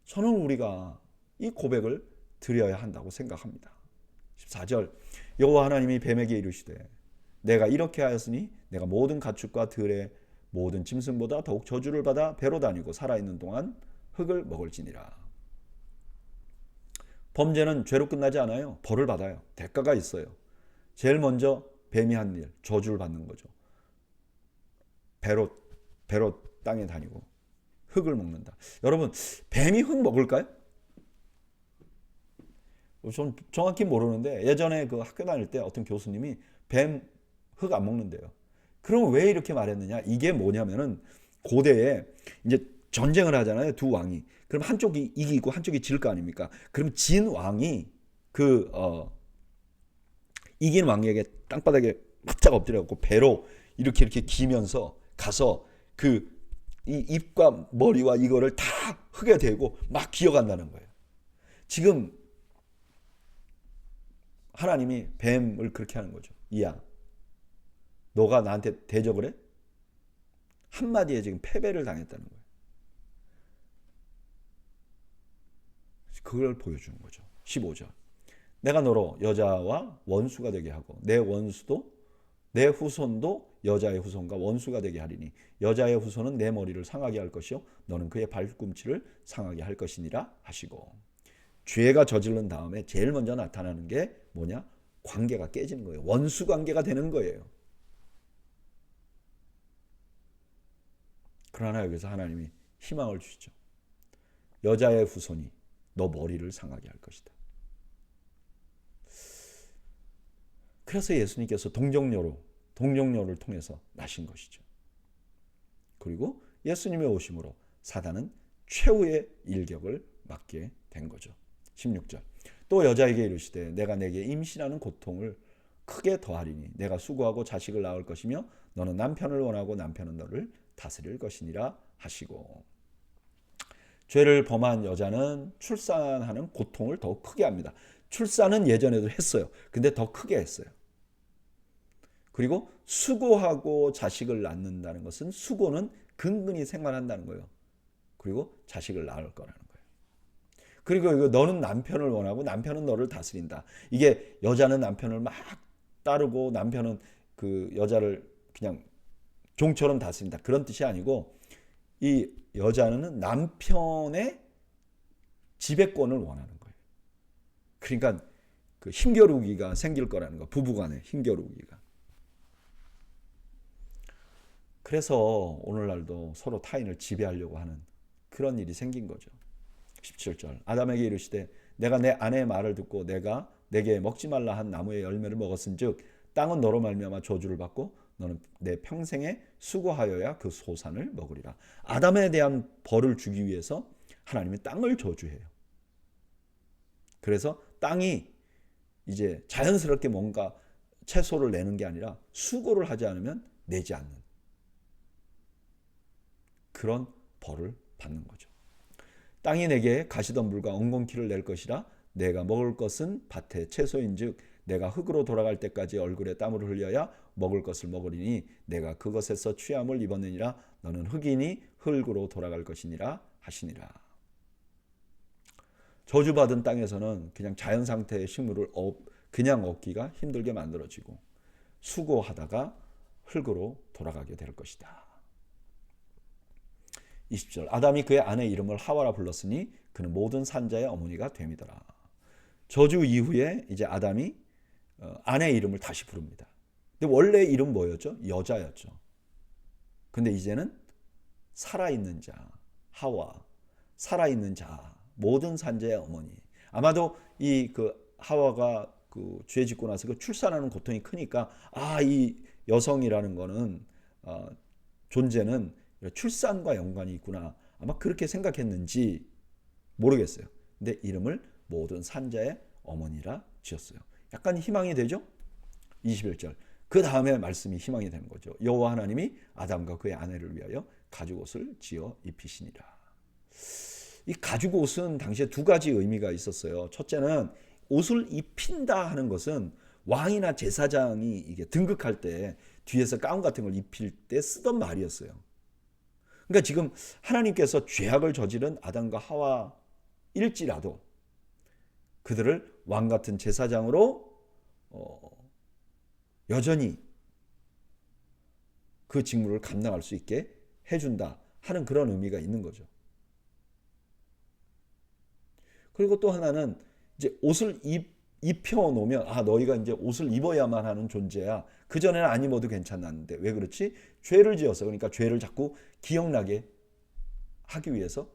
저는 우리가 이 고백을 드려야 한다고 생각합니다. 14절, 여호와 하나님이 뱀에게 이르시되 내가 이렇게 하였으니 내가 모든 가축과 들의 모든 짐승보다 더욱 저주를 받아 배로 다니고 살아있는 동안 흙을 먹을지니라. 범죄는 죄로 끝나지 않아요. 벌을 받아요. 대가가 있어요. 제일 먼저 뱀이 한 일, 저주를 받는 거죠. 배로 땅에 다니고 흙을 먹는다. 여러분, 뱀이 흙 먹을까요? 좀 정확히 모르는데 예전에 그 학교 다닐 때 어떤 교수님이 뱀 흙 안 먹는데요. 그럼 왜 이렇게 말했느냐? 이게 뭐냐면은 고대에 이제 전쟁을 하잖아요. 두 왕이. 그럼 한쪽이 이기고 한쪽이 질 거 아닙니까? 그럼 진 왕이 이긴 왕에게 땅바닥에 바짝 엎드려갖고 배로 이렇게 기면서 가서 이 입과 머리와 이거를 다 흙에 대고 막 기어간다는 거예요. 지금 하나님이 뱀을 그렇게 하는 거죠. 이야, 너가 나한테 대적을 해? 한마디에 지금 패배를 당했다는 거예요. 그걸 보여주는 거죠. 15절. 내가 너로 여자와 원수가 되게 하고 내 원수도 내 후손도 여자의 후손과 원수가 되게 하리니 여자의 후손은 내 머리를 상하게 할 것이요 너는 그의 발꿈치를 상하게 할 것이니라 하시고, 죄가 저지른 다음에 제일 먼저 나타나는 게 뭐냐? 관계가 깨지는 거예요. 원수 관계가 되는 거예요. 그러나 여기서 하나님이 희망을 주시죠. 여자의 후손이 너 머리를 상하게 할 것이다. 그래서 예수님께서 동정녀를 통해서 나신 것이죠. 그리고 예수님의 오심으로 사단은 최후의 일격을 맞게 된 거죠. 16절. 또 여자에게 이르시되 내가 내게 임신하는 고통을 크게 더하리니 내가 수고하고 자식을 낳을 것이며 너는 남편을 원하고 남편은 너를 다스릴 것이니라 하시고, 죄를 범한 여자는 출산하는 고통을 더 크게 합니다. 출산은 예전에도 했어요. 근데 더 크게 했어요. 그리고 수고하고 자식을 낳는다는 것은 수고는 근근히 생활한다는 거예요. 그리고 자식을 낳을 거라는 거예요. 그리고 이거 너는 남편을 원하고 남편은 너를 다스린다. 이게 여자는 남편을 막 따르고 남편은 그 여자를 그냥 종처럼 다스린다. 그런 뜻이 아니고 이 여자는 남편의 지배권을 원하는 거예요. 그러니까 그 힘겨루기가 생길 거라는 거. 부부간의 힘겨루기가. 그래서 오늘날도 서로 타인을 지배하려고 하는 그런 일이 생긴 거죠. 17절. 아담에게 이르시되 내가 내 아내의 말을 듣고 내가 내게 먹지 말라 한 나무의 열매를 먹었은즉 땅은 너로 말미암아 저주를 받고 너는 내 평생에 수고하여야 그 소산을 먹으리라. 아담에 대한 벌을 주기 위해서 하나님이 땅을 저주해요. 그래서 땅이 이제 자연스럽게 뭔가 채소를 내는 게 아니라 수고를 하지 않으면 내지 않는 그런 벌을 받는 거죠. 땅이 내게 가시덤불과 엉겅퀴를 낼 것이라 내가 먹을 것은 밭의 채소인즉 내가 흙으로 돌아갈 때까지 얼굴에 땀을 흘려야 먹을 것을 먹으리니 내가 그것에서 취함을 입었느니라 너는 흙이니 흙으로 돌아갈 것이니라 하시니라. 저주받은 땅에서는 그냥 자연 상태의 식물을 그냥 얻기가 힘들게 만들어지고 수고하다가 흙으로 돌아가게 될 것이다. 20절 아담이 그의 아내 이름을 하와라 불렀으니 그는 모든 산자의 어머니가 됨이더라. 저주 이후에 이제 아담이 아내 이름을 다시 부릅니다. 근데 원래 이름 뭐였죠? 여자였죠. 근데 이제는 살아있는 자, 하와, 살아있는 자, 모든 산자의 어머니. 아마도 이 하와가 죄 짓고 나서 출산하는 고통이 크니까 이 여성이라는 거는 존재는 출산과 연관이 있구나. 아마 그렇게 생각했는지 모르겠어요. 근데 이름을 모든 산자의 어머니라 지었어요. 약간 희망이 되죠? 21절. 그 다음에 말씀이 희망이 되는 거죠. 여호와 하나님이 아담과 그의 아내를 위하여 가죽옷을 지어 입히시니라. 이 가죽옷은 당시에 두 가지 의미가 있었어요. 첫째는 옷을 입힌다 하는 것은 왕이나 제사장이 이게 등극할 때 뒤에서 가운 같은 걸 입힐 때 쓰던 말이었어요. 그러니까 지금 하나님께서 죄악을 저지른 아담과 하와일지라도 그들을 왕 같은 제사장으로 여전히 그 직무를 감당할 수 있게 해준다 하는 그런 의미가 있는 거죠. 그리고 또 하나는 이제 옷을 입혀 놓으면 너희가 이제 옷을 입어야만 하는 존재야. 그 전에는 안 입어도 괜찮았는데 왜 그렇지? 죄를 지어서. 그러니까 죄를 자꾸 기억나게 하기 위해서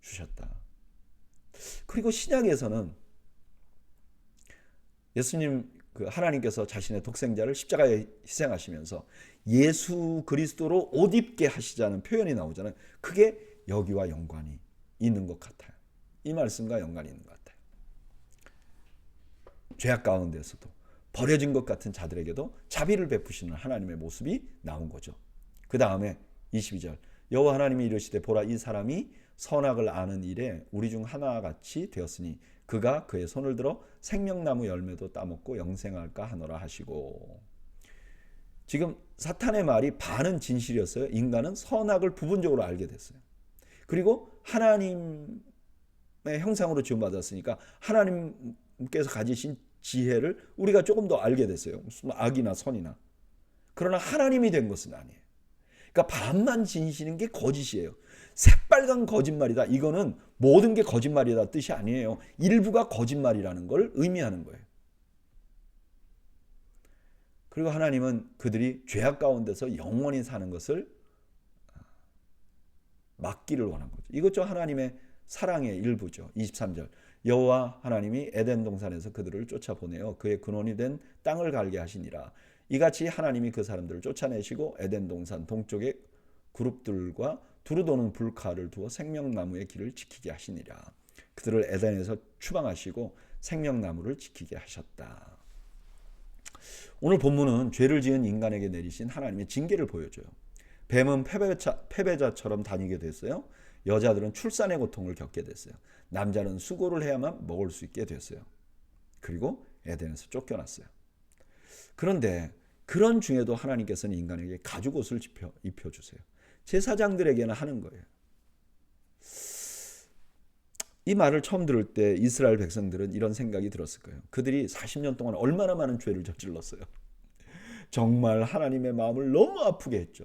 주셨다. 그리고 신약에서는 예수님 하나님께서 자신의 독생자를 십자가에 희생하시면서 예수 그리스도로 옷 입게 하시자는 표현이 나오잖아요. 그게 여기와 연관이 있는 것 같아요. 이 말씀과 연관이 있는 것 같아요. 죄악 가운데서도 버려진 것 같은 자들에게도 자비를 베푸시는 하나님의 모습이 나온 거죠. 그 다음에 22절 여호와 하나님이 이르시되 보라 이 사람이 선악을 아는 일에 우리 중 하나같이 되었으니 그가 그의 손을 들어 생명나무 열매도 따먹고 영생할까 하노라 하시고. 지금 사탄의 말이 반은 진실이었어요. 인간은 선악을 부분적으로 알게 됐어요. 그리고 하나님의 형상으로 지음받았으니까 하나님께서 가지신 지혜를 우리가 조금 더 알게 됐어요. 무슨 악이나 선이나. 그러나 하나님이 된 것은 아니에요. 그러니까 반만 진실인 게 거짓이에요. 새빨간 거짓말이다. 이거는 모든 게 거짓말이다 뜻이 아니에요. 일부가 거짓말이라는 걸 의미하는 거예요. 그리고 하나님은 그들이 죄악 가운데서 영원히 사는 것을 막기를 원한 거죠. 이것도 하나님의 사랑의 일부죠. 23절 여호와 하나님이 에덴 동산에서 그들을 쫓아보내어 그의 근원이 된 땅을 갈게 하시니라. 이같이 하나님이 그 사람들을 쫓아내시고 에덴 동산 동쪽에 그룹들과 두루 도는 불칼을 두어 생명나무의 길을 지키게 하시니라. 그들을 에덴에서 추방하시고 생명나무를 지키게 하셨다. 오늘 본문은 죄를 지은 인간에게 내리신 하나님의 징계를 보여줘요. 뱀은 패배자처럼 다니게 됐어요. 여자들은 출산의 고통을 겪게 됐어요. 남자는 수고를 해야만 먹을 수 있게 됐어요. 그리고 에덴에서 쫓겨났어요. 그런데 그런 중에도 하나님께서는 인간에게 가죽옷을 입혀주세요. 제사장들에게는 하는 거예요. 이 말을 처음 들을 때 이스라엘 백성들은 이런 생각이 들었을 거예요. 그들이 40년 동안 얼마나 많은 죄를 저질렀어요. 정말 하나님의 마음을 너무 아프게 했죠.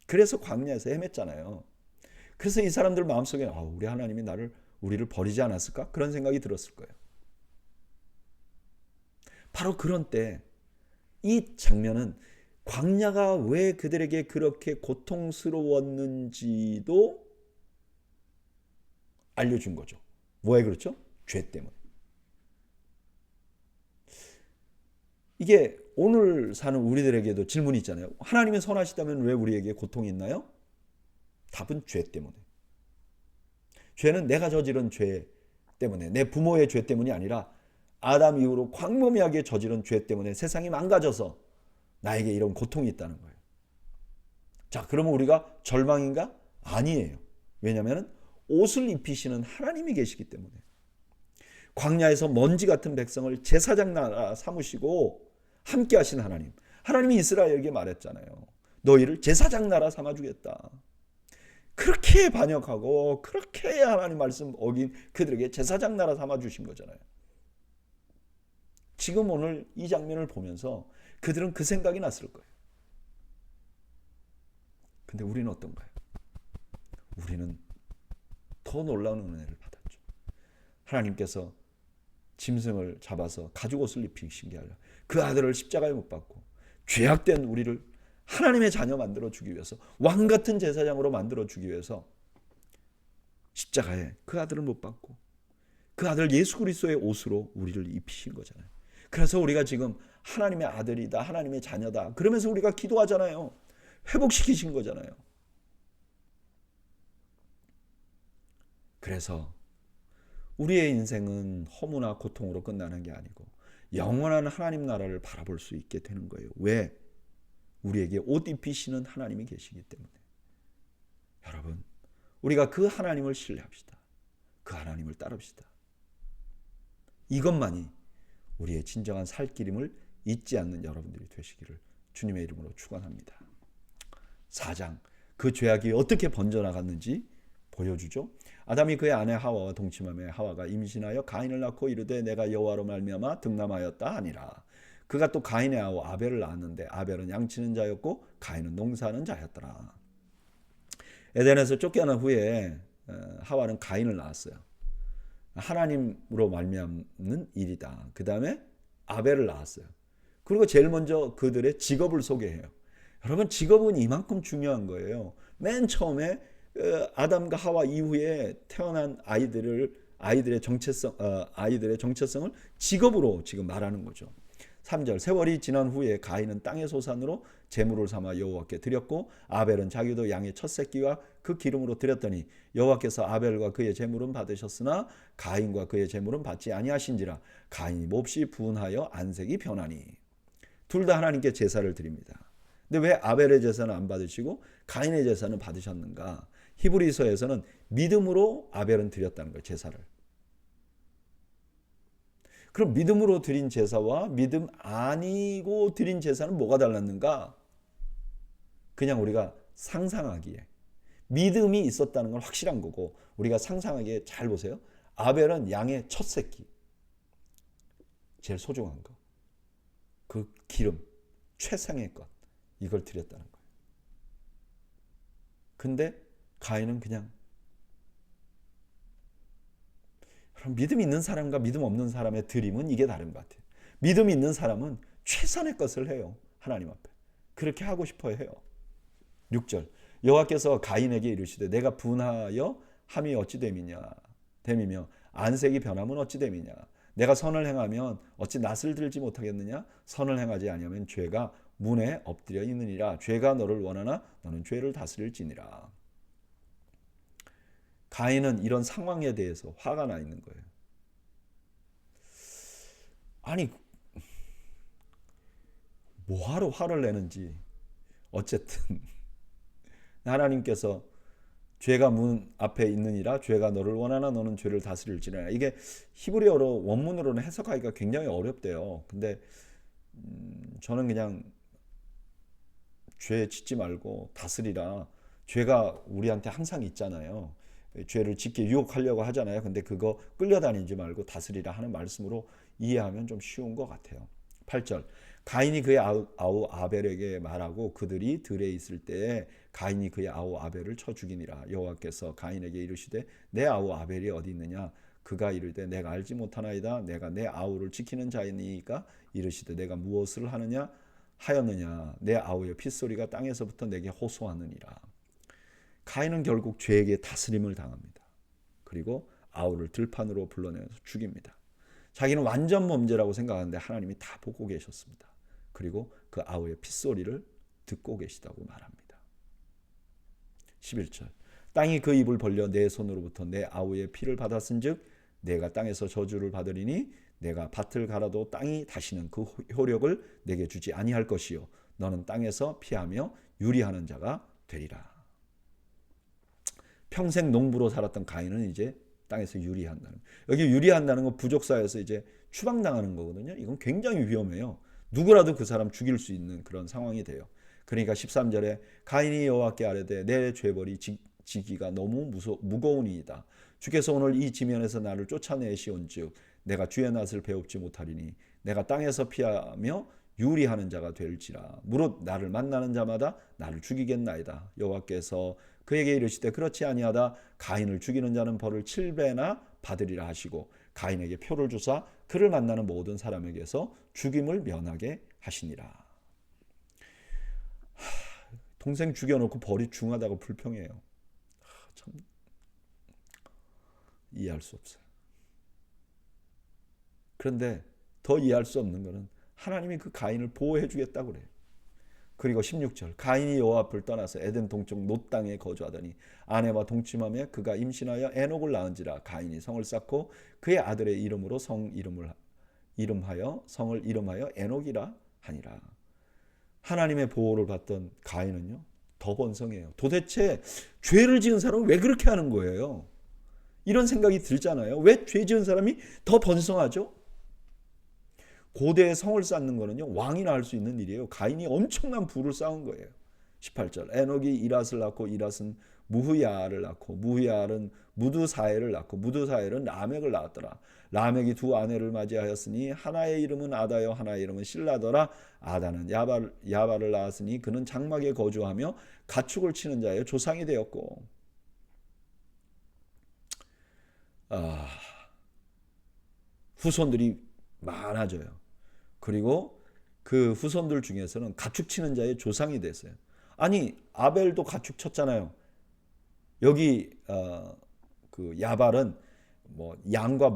그래서 광야에서 헤맸잖아요. 그래서 이 사람들 마음속에 우리 하나님이 우리를 버리지 않았을까? 그런 생각이 들었을 거예요. 바로 그런 때 이 장면은 광야가 왜 그들에게 그렇게 고통스러웠는지도 알려준 거죠. 왜 그렇죠? 죄 때문에. 이게 오늘 사는 우리들에게도 질문이 있잖아요. 하나님이 선하시다면 왜 우리에게 고통이 있나요? 답은 죄 때문에. 죄는 내가 저지른 죄 때문에, 내 부모의 죄 때문이 아니라 아담 이후로 광범위하게 저지른 죄 때문에 세상이 망가져서 나에게 이런 고통이 있다는 거예요. 자, 그러면 우리가 절망인가? 아니에요. 왜냐하면 옷을 입히시는 하나님이 계시기 때문에. 광야에서 먼지 같은 백성을 제사장 나라 삼으시고 함께 하신 하나님. 하나님이 이스라엘에게 말했잖아요. 너희를 제사장 나라 삼아주겠다. 그렇게 반역하고 그렇게 하나님 말씀 어긴 그들에게 제사장 나라 삼아주신 거잖아요. 지금 오늘 이 장면을 보면서 그들은 그 생각이 났을 거예요. 근데 우리는 어떤가요? 우리는 더 놀라운 은혜를 받았죠. 하나님께서 짐승을 잡아서 가죽옷을 입히신 게 아니라 그 아들을 십자가에 못 박고 죄악된 우리를 하나님의 자녀 만들어주기 위해서, 왕같은 제사장으로 만들어주기 위해서 십자가에 그 아들을 못 박고 그 아들 예수 그리스도의 옷으로 우리를 입히신 거잖아요. 그래서 우리가 지금 하나님의 아들이다, 하나님의 자녀다, 그러면서 우리가 기도하잖아요. 회복시키신 거잖아요. 그래서 우리의 인생은 허무나 고통으로 끝나는 게 아니고 영원한 하나님 나라를 바라볼 수 있게 되는 거예요. 왜? 우리에게 옷 입히시는 하나님이 계시기 때문에. 여러분, 우리가 그 하나님을 신뢰합시다. 그 하나님을 따릅시다. 이것만이 우리의 진정한 살 길임을 잊지 않는 여러분들이 되시기를 주님의 이름으로 축원합니다. 4장, 그 죄악이 어떻게 번져나갔는지 보여주죠. 아담이 그의 아내 하와와 동침하며 하와가 임신하여 가인을 낳고 이르되 내가 여호와로 말미암아 득남하였다 하니라. 그가 또 가인의 아우 아벨을 낳았는데 아벨은 양치는 자였고 가인은 농사하는 자였더라. 에덴에서 쫓겨난 후에 하와는 가인을 낳았어요. 하나님으로 말미암는 일이다. 그 다음에 아벨을 낳았어요. 그리고 제일 먼저 그들의 직업을 소개해요. 여러분, 직업은 이만큼 중요한 거예요. 맨 처음에 아담과 하와 이후에 태어난 아이들의 정체성을 직업으로 지금 말하는 거죠. 3절, 세월이 지난 후에 가인은 땅의 소산으로 제물을 삼아 여호와께 드렸고 아벨은 자기도 양의 첫 새끼와 그 기름으로 드렸더니 여호와께서 아벨과 그의 제물은 받으셨으나 가인과 그의 제물은 받지 아니하신지라. 가인이 몹시 분하여 안색이 변하니. 둘 다 하나님께 제사를 드립니다. 근데 왜 아벨의 제사는 안 받으시고 가인의 제사는 받으셨는가? 히브리서에서는 믿음으로 아벨은 드렸다는 거예요, 제사를. 그럼 믿음으로 드린 제사와 믿음 아니고 드린 제사는 뭐가 달랐는가? 그냥 우리가 상상하기에 믿음이 있었다는 건 확실한 거고, 우리가 상상하기에 잘 보세요. 아벨은 양의 첫 새끼, 제일 소중한 거, 그 기름, 최상의 것, 이걸 드렸다는 거예요. 근데 가인은 그냥, 그럼 믿음 있는 사람과 믿음 없는 사람의 드림은 이게 다른 것 같아요. 믿음 있는 사람은 최선의 것을 해요. 하나님 앞에. 그렇게 하고 싶어 해요. 6절, 여호와께서 가인에게 이르시되 내가 분하여 함이 어찌 됨이며 안색이 변함은 어찌 됨이냐. 내가 선을 행하면 어찌 낯을 들지 못하겠느냐. 선을 행하지 아니하면 죄가 문에 엎드려 있느니라. 죄가 너를 원하나 너는 죄를 다스릴지니라. 가인은 이런 상황에 대해서 화가 나 있는 거예요. 아니, 뭐하러 화를 내는지. 어쨌든 하나님께서 죄가 문 앞에 있느니라. 죄가 너를 원하나 너는 죄를 다스릴지니라. 이게 히브리어로 원문으로는 해석하기가 굉장히 어렵대요. 근데 저는 그냥 죄 짓지 말고 다스리라. 죄가 우리한테 항상 있잖아요. 죄를 짓게 유혹하려고 하잖아요. 근데 그거 끌려다니지 말고 다스리라 하는 말씀으로 이해하면 좀 쉬운 것 같아요. 8절, 가인이 그의 아우 아벨에게 말하고 그들이 들에 있을 때에 가인이 그의 아우 아벨을 쳐 죽이니라. 여호와께서 가인에게 이르시되 내 아우 아벨이 어디 있느냐. 그가 이르되 내가 알지 못하나이다. 내가 내 아우를 지키는 자이니까. 이르시되 내가 무엇을 하였느냐. 내 아우의 핏소리가 땅에서부터 내게 호소하느니라. 가인은 결국 죄에게 다스림을 당합니다. 그리고 아우를 들판으로 불러내서 죽입니다. 자기는 완전 범죄라고 생각하는데 하나님이 다 보고 계셨습니다. 그리고 그 아우의 핏소리를 듣고 계시다고 말합니다. 11절, 땅이 그 입을 벌려 내 손으로부터 내 아우의 피를 받았은즉 내가 땅에서 저주를 받으리니 내가 밭을 갈아도 땅이 다시는 그 효력을 내게 주지 아니할 것이요 너는 땅에서 피하며 유리하는 자가 되리라. 평생 농부로 살았던 가인은 이제 땅에서 유리한다는. 여기 유리한다는 건 부족사에서 이제 추방당하는 거거든요. 이건 굉장히 위험해요. 누구라도 그 사람 죽일 수 있는 그런 상황이 돼요. 그러니까 13절에 가인이 여호와께 아뢰되 내 죄벌이 지기가 너무 무거우니이다. 주께서 오늘 이 지면에서 나를 쫓아내시온즉 내가 주의 낯을 배웁지 못하리니 내가 땅에서 피하며 유리하는 자가 될지라. 무릇 나를 만나는 자마다 나를 죽이겠나이다. 여호와께서 그에게 이르시되 그렇지 아니하다. 가인을 죽이는 자는 벌을 7배나 받으리라 하시고 가인에게 표를 주사 그를 만나는 모든 사람에게서 죽임을 면하게 하시니라. 동생 죽여놓고 벌이 중하다고 불평해요. 참 이해할 수 없어요. 그런데 더 이해할 수 없는 것은 하나님이 그 가인을 보호해 주겠다고 그래요. 그리고 16절 가인이 여호와 앞을 떠나서 에덴 동쪽 놋 땅에 거주하더니 아내와 동침하며 그가 임신하여 에녹을 낳은지라. 가인이 성을 쌓고 그의 아들의 이름으로 성을 이름하여 에녹이라 하니라. 하나님의 보호를 받던 가인은요 더 번성해요. 도대체 죄를 지은 사람은 왜 그렇게 하는 거예요? 이런 생각이 들잖아요. 왜 죄 지은 사람이 더 번성하죠? 고대에 성을 쌓는 거는요 왕이나 할 수 있는 일이에요. 가인이 엄청난 부를 쌓은 거예요. 18절 에녹이 이랏을 낳고 이랏은 무후야를 낳고 무후야는 무두사엘을 낳고 무두사엘은 라멕을 낳았더라. 라멕이 두 아내를 맞이하였으니 하나의 이름은 아다요 하나의 이름은 실라더라. 아다는 야발을 낳았으니 그는 장막에 거주하며 가축을 치는 자의 조상이 되었고. 후손들이 많아져요. 그리고 그 후손들 중에서는 가축 치는 자의 조상이 됐어요. 아니 아벨도 가축 쳤잖아요. 여기 그 야발은 뭐 양과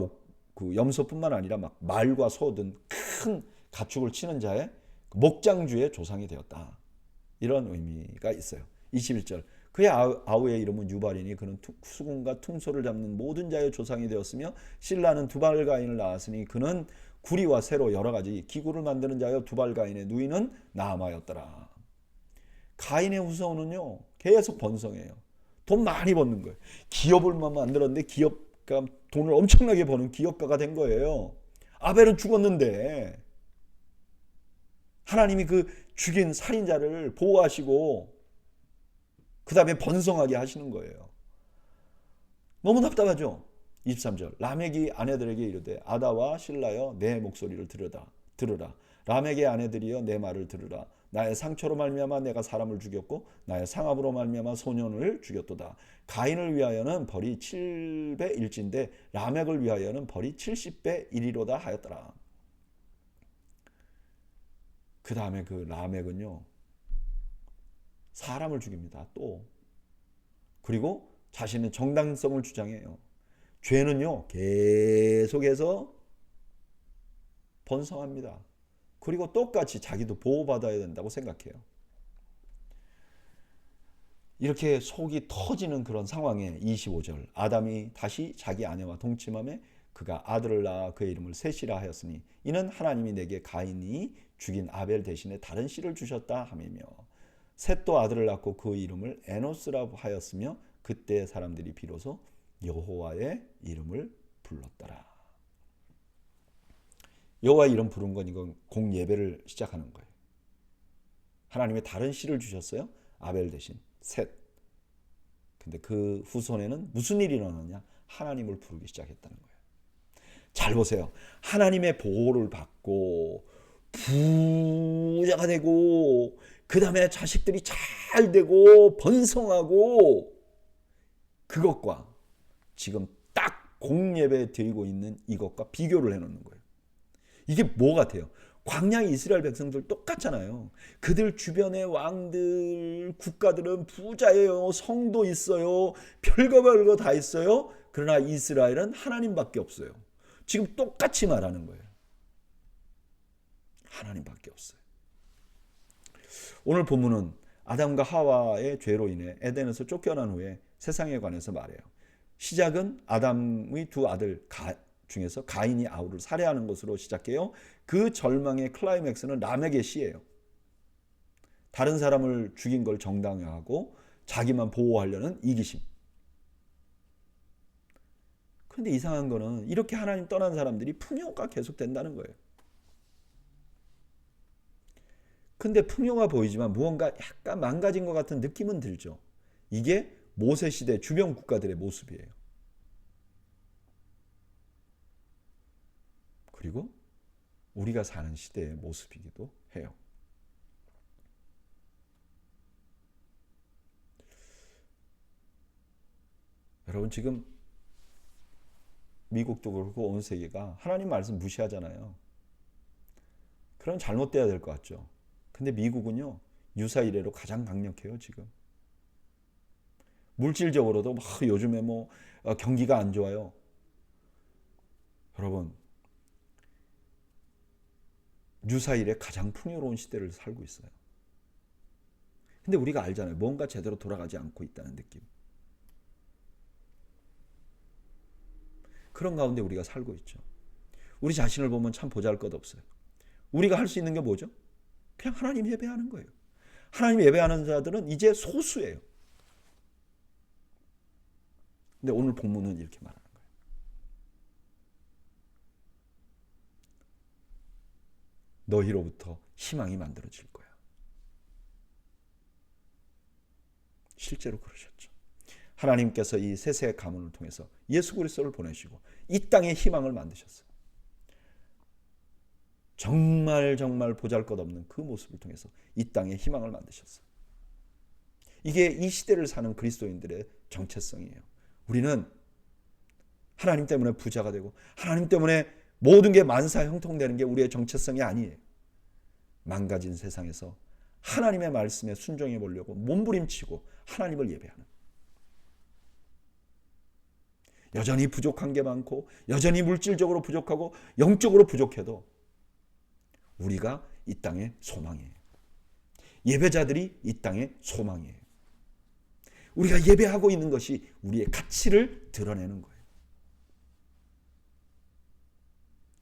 그 염소뿐만 아니라 막 말과 소 등 큰 가축을 치는 자의 목장주의 조상이 되었다. 이런 의미가 있어요. 21절 그의 아우의 이름은 유발이니 그는 수군과 퉁소를 잡는 모든 자의 조상이 되었으며 실라는 두발가인을 낳았으니 그는 구리와 새로 여러 가지 기구를 만드는 자여 두발가인의 누이는 나아마였더라. 가인의 후손은요 계속 번성해요. 돈 많이 버는 거예요. 기업을 만들었는데 기업가 돈을 엄청나게 버는 기업가가 된 거예요. 아벨은 죽었는데 하나님이 그 죽인 살인자를 보호하시고 그 다음에 번성하게 하시는 거예요. 너무 답답하죠? 23절 라멕이 아내들에게 이르되 아다와 실라여 내 목소리를 들으라. 라멕의 아내들이여 내 말을 들으라. 나의 상처로 말미암아 내가 사람을 죽였고 나의 상압으로 말미암아 소년을 죽였도다. 가인을 위하여는 벌이 7배 1인데 라멕을 위하여는 벌이 70배 1이로다 하였더라. 그 다음에 그 라멕은요 사람을 죽입니다. 또 그리고 자신의 정당성을 주장해요. 죄는요 계속해서 번성합니다. 그리고 똑같이 자기도 보호받아야 된다고 생각해요. 이렇게 속이 터지는 그런 상황에 25절 아담이 다시 자기 아내와 동침하며 그가 아들을 낳아 그의 이름을 셋이라 하였으니 이는 하나님이 내게 가인이 죽인 아벨 대신에 다른 씨를 주셨다 하며 셋도 아들을 낳고 그 이름을 에노스라 하였으며 그때 사람들이 비로소 여호와의 이름을 불렀더라. 여호와의 이름 부른 건 이건 공예배를 시작하는 거예요. 하나님의 다른 씨를 주셨어요. 아벨 대신 셋. 근데 그 후손에는 무슨 일이 일어나냐? 하나님을 부르기 시작했다는 거예요. 잘 보세요. 하나님의 보호를 받고 부자가 되고 그 다음에 자식들이 잘 되고 번성하고 그것과 지금 딱 공예배 드리고 있는 이것과 비교를 해놓는 거예요. 이게 뭐 같아요? 광야 이스라엘 백성들 똑같잖아요. 그들 주변의 왕들, 국가들은 부자예요. 성도 있어요. 별거 다 있어요. 그러나 이스라엘은 하나님밖에 없어요. 지금 똑같이 말하는 거예요. 하나님밖에 없어요. 오늘 본문은 아담과 하와의 죄로 인해 에덴에서 쫓겨난 후에 세상에 관해서 말해요. 시작은 아담의 두 아들 중에서 가인이 아우를 살해하는 것으로 시작해요. 그 절망의 클라이맥스는 라멕의 시예요. 다른 사람을 죽인 걸 정당화하고 자기만 보호하려는 이기심. 그런데 이상한 거는 이렇게 하나님 떠난 사람들이 풍요가 계속 된다는 거예요. 근데 풍요가 보이지만 무언가 약간 망가진 것 같은 느낌은 들죠. 이게 모세 시대 주변 국가들의 모습이에요. 그리고 우리가 사는 시대의 모습이기도 해요. 여러분 지금 미국도 그렇고 온 세계가 하나님 말씀 무시하잖아요. 그럼 잘못돼야 될 것 같죠. 근데 미국은요 유사 이래로 가장 강력해요 지금. 물질적으로도 막 요즘에 뭐 경기가 안 좋아요. 여러분 유사 이래 가장 풍요로운 시대를 살고 있어요. 근데 우리가 알잖아요. 뭔가 제대로 돌아가지 않고 있다는 느낌. 그런 가운데 우리가 살고 있죠. 우리 자신을 보면 참 보잘것없어요. 우리가 할 수 있는 게 뭐죠? 그냥 하나님 예배하는 거예요. 하나님 예배하는 자들은 이제 소수예요. 근데 오늘 본문은 이렇게 말하는 거예요. 너희로부터 희망이 만들어질 거야. 실제로 그러셨죠. 하나님께서 이 세세 가문을 통해서 예수 그리스도를 보내시고 이 땅에 희망을 만드셨어요. 정말 보잘것없는 그 모습을 통해서 이 땅에 희망을 만드셨어요. 이게 이 시대를 사는 그리스도인들의 정체성이에요. 우리는 하나님 때문에 부자가 되고 하나님 때문에 모든 게 만사형통되는 게 우리의 정체성이 아니에요. 망가진 세상에서 하나님의 말씀에 순종해 보려고 몸부림치고 하나님을 예배하는, 여전히 부족한 게 많고 여전히 물질적으로 부족하고 영적으로 부족해도 우리가 이 땅의 소망이에요. 예배자들이 이 땅의 소망이에요. 우리가 예배하고 있는 것이 우리의 가치를 드러내는 거예요.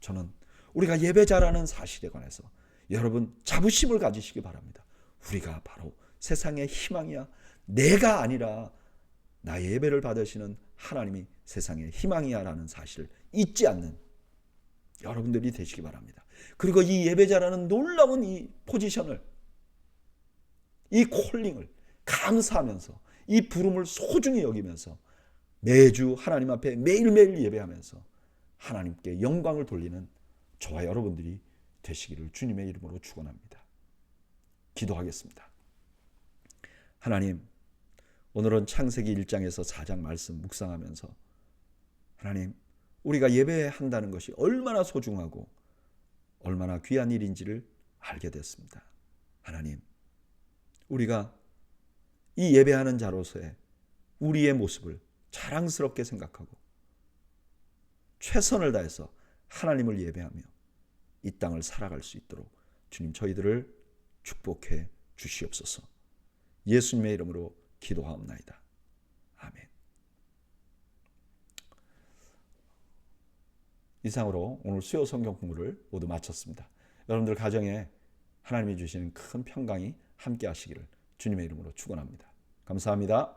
저는 우리가 예배자라는 사실에 관해서 여러분 자부심을 가지시기 바랍니다. 우리가 바로 세상의 희망이야. 내가 아니라 나의 예배를 받으시는 하나님이 세상의 희망이야 라는 사실을 잊지 않는 여러분들이 되시기 바랍니다. 그리고 이 예배자라는 놀라운 이 포지션을, 이 콜링을 감사하면서 이 부름을 소중히 여기면서 매주 하나님 앞에 매일매일 예배하면서 하나님께 영광을 돌리는 저와 여러분들이 되시기를 주님의 이름으로 축원합니다. 기도하겠습니다. 하나님, 오늘은 창세기 1장에서 4장 말씀 묵상하면서 하나님, 우리가 예배한다는 것이 얼마나 소중하고 얼마나 귀한 일인지를 알게 됐습니다. 하나님, 우리가 이 예배하는 자로서의 우리의 모습을 자랑스럽게 생각하고 최선을 다해서 하나님을 예배하며 이 땅을 살아갈 수 있도록 주님 저희들을 축복해 주시옵소서. 예수님의 이름으로 기도하옵나이다. 아멘. 이상으로 오늘 수요 성경 공부를 모두 마쳤습니다. 여러분들 가정에 하나님이 주시는 큰 평강이 함께 하시기를 주님의 이름으로 축원합니다. 감사합니다.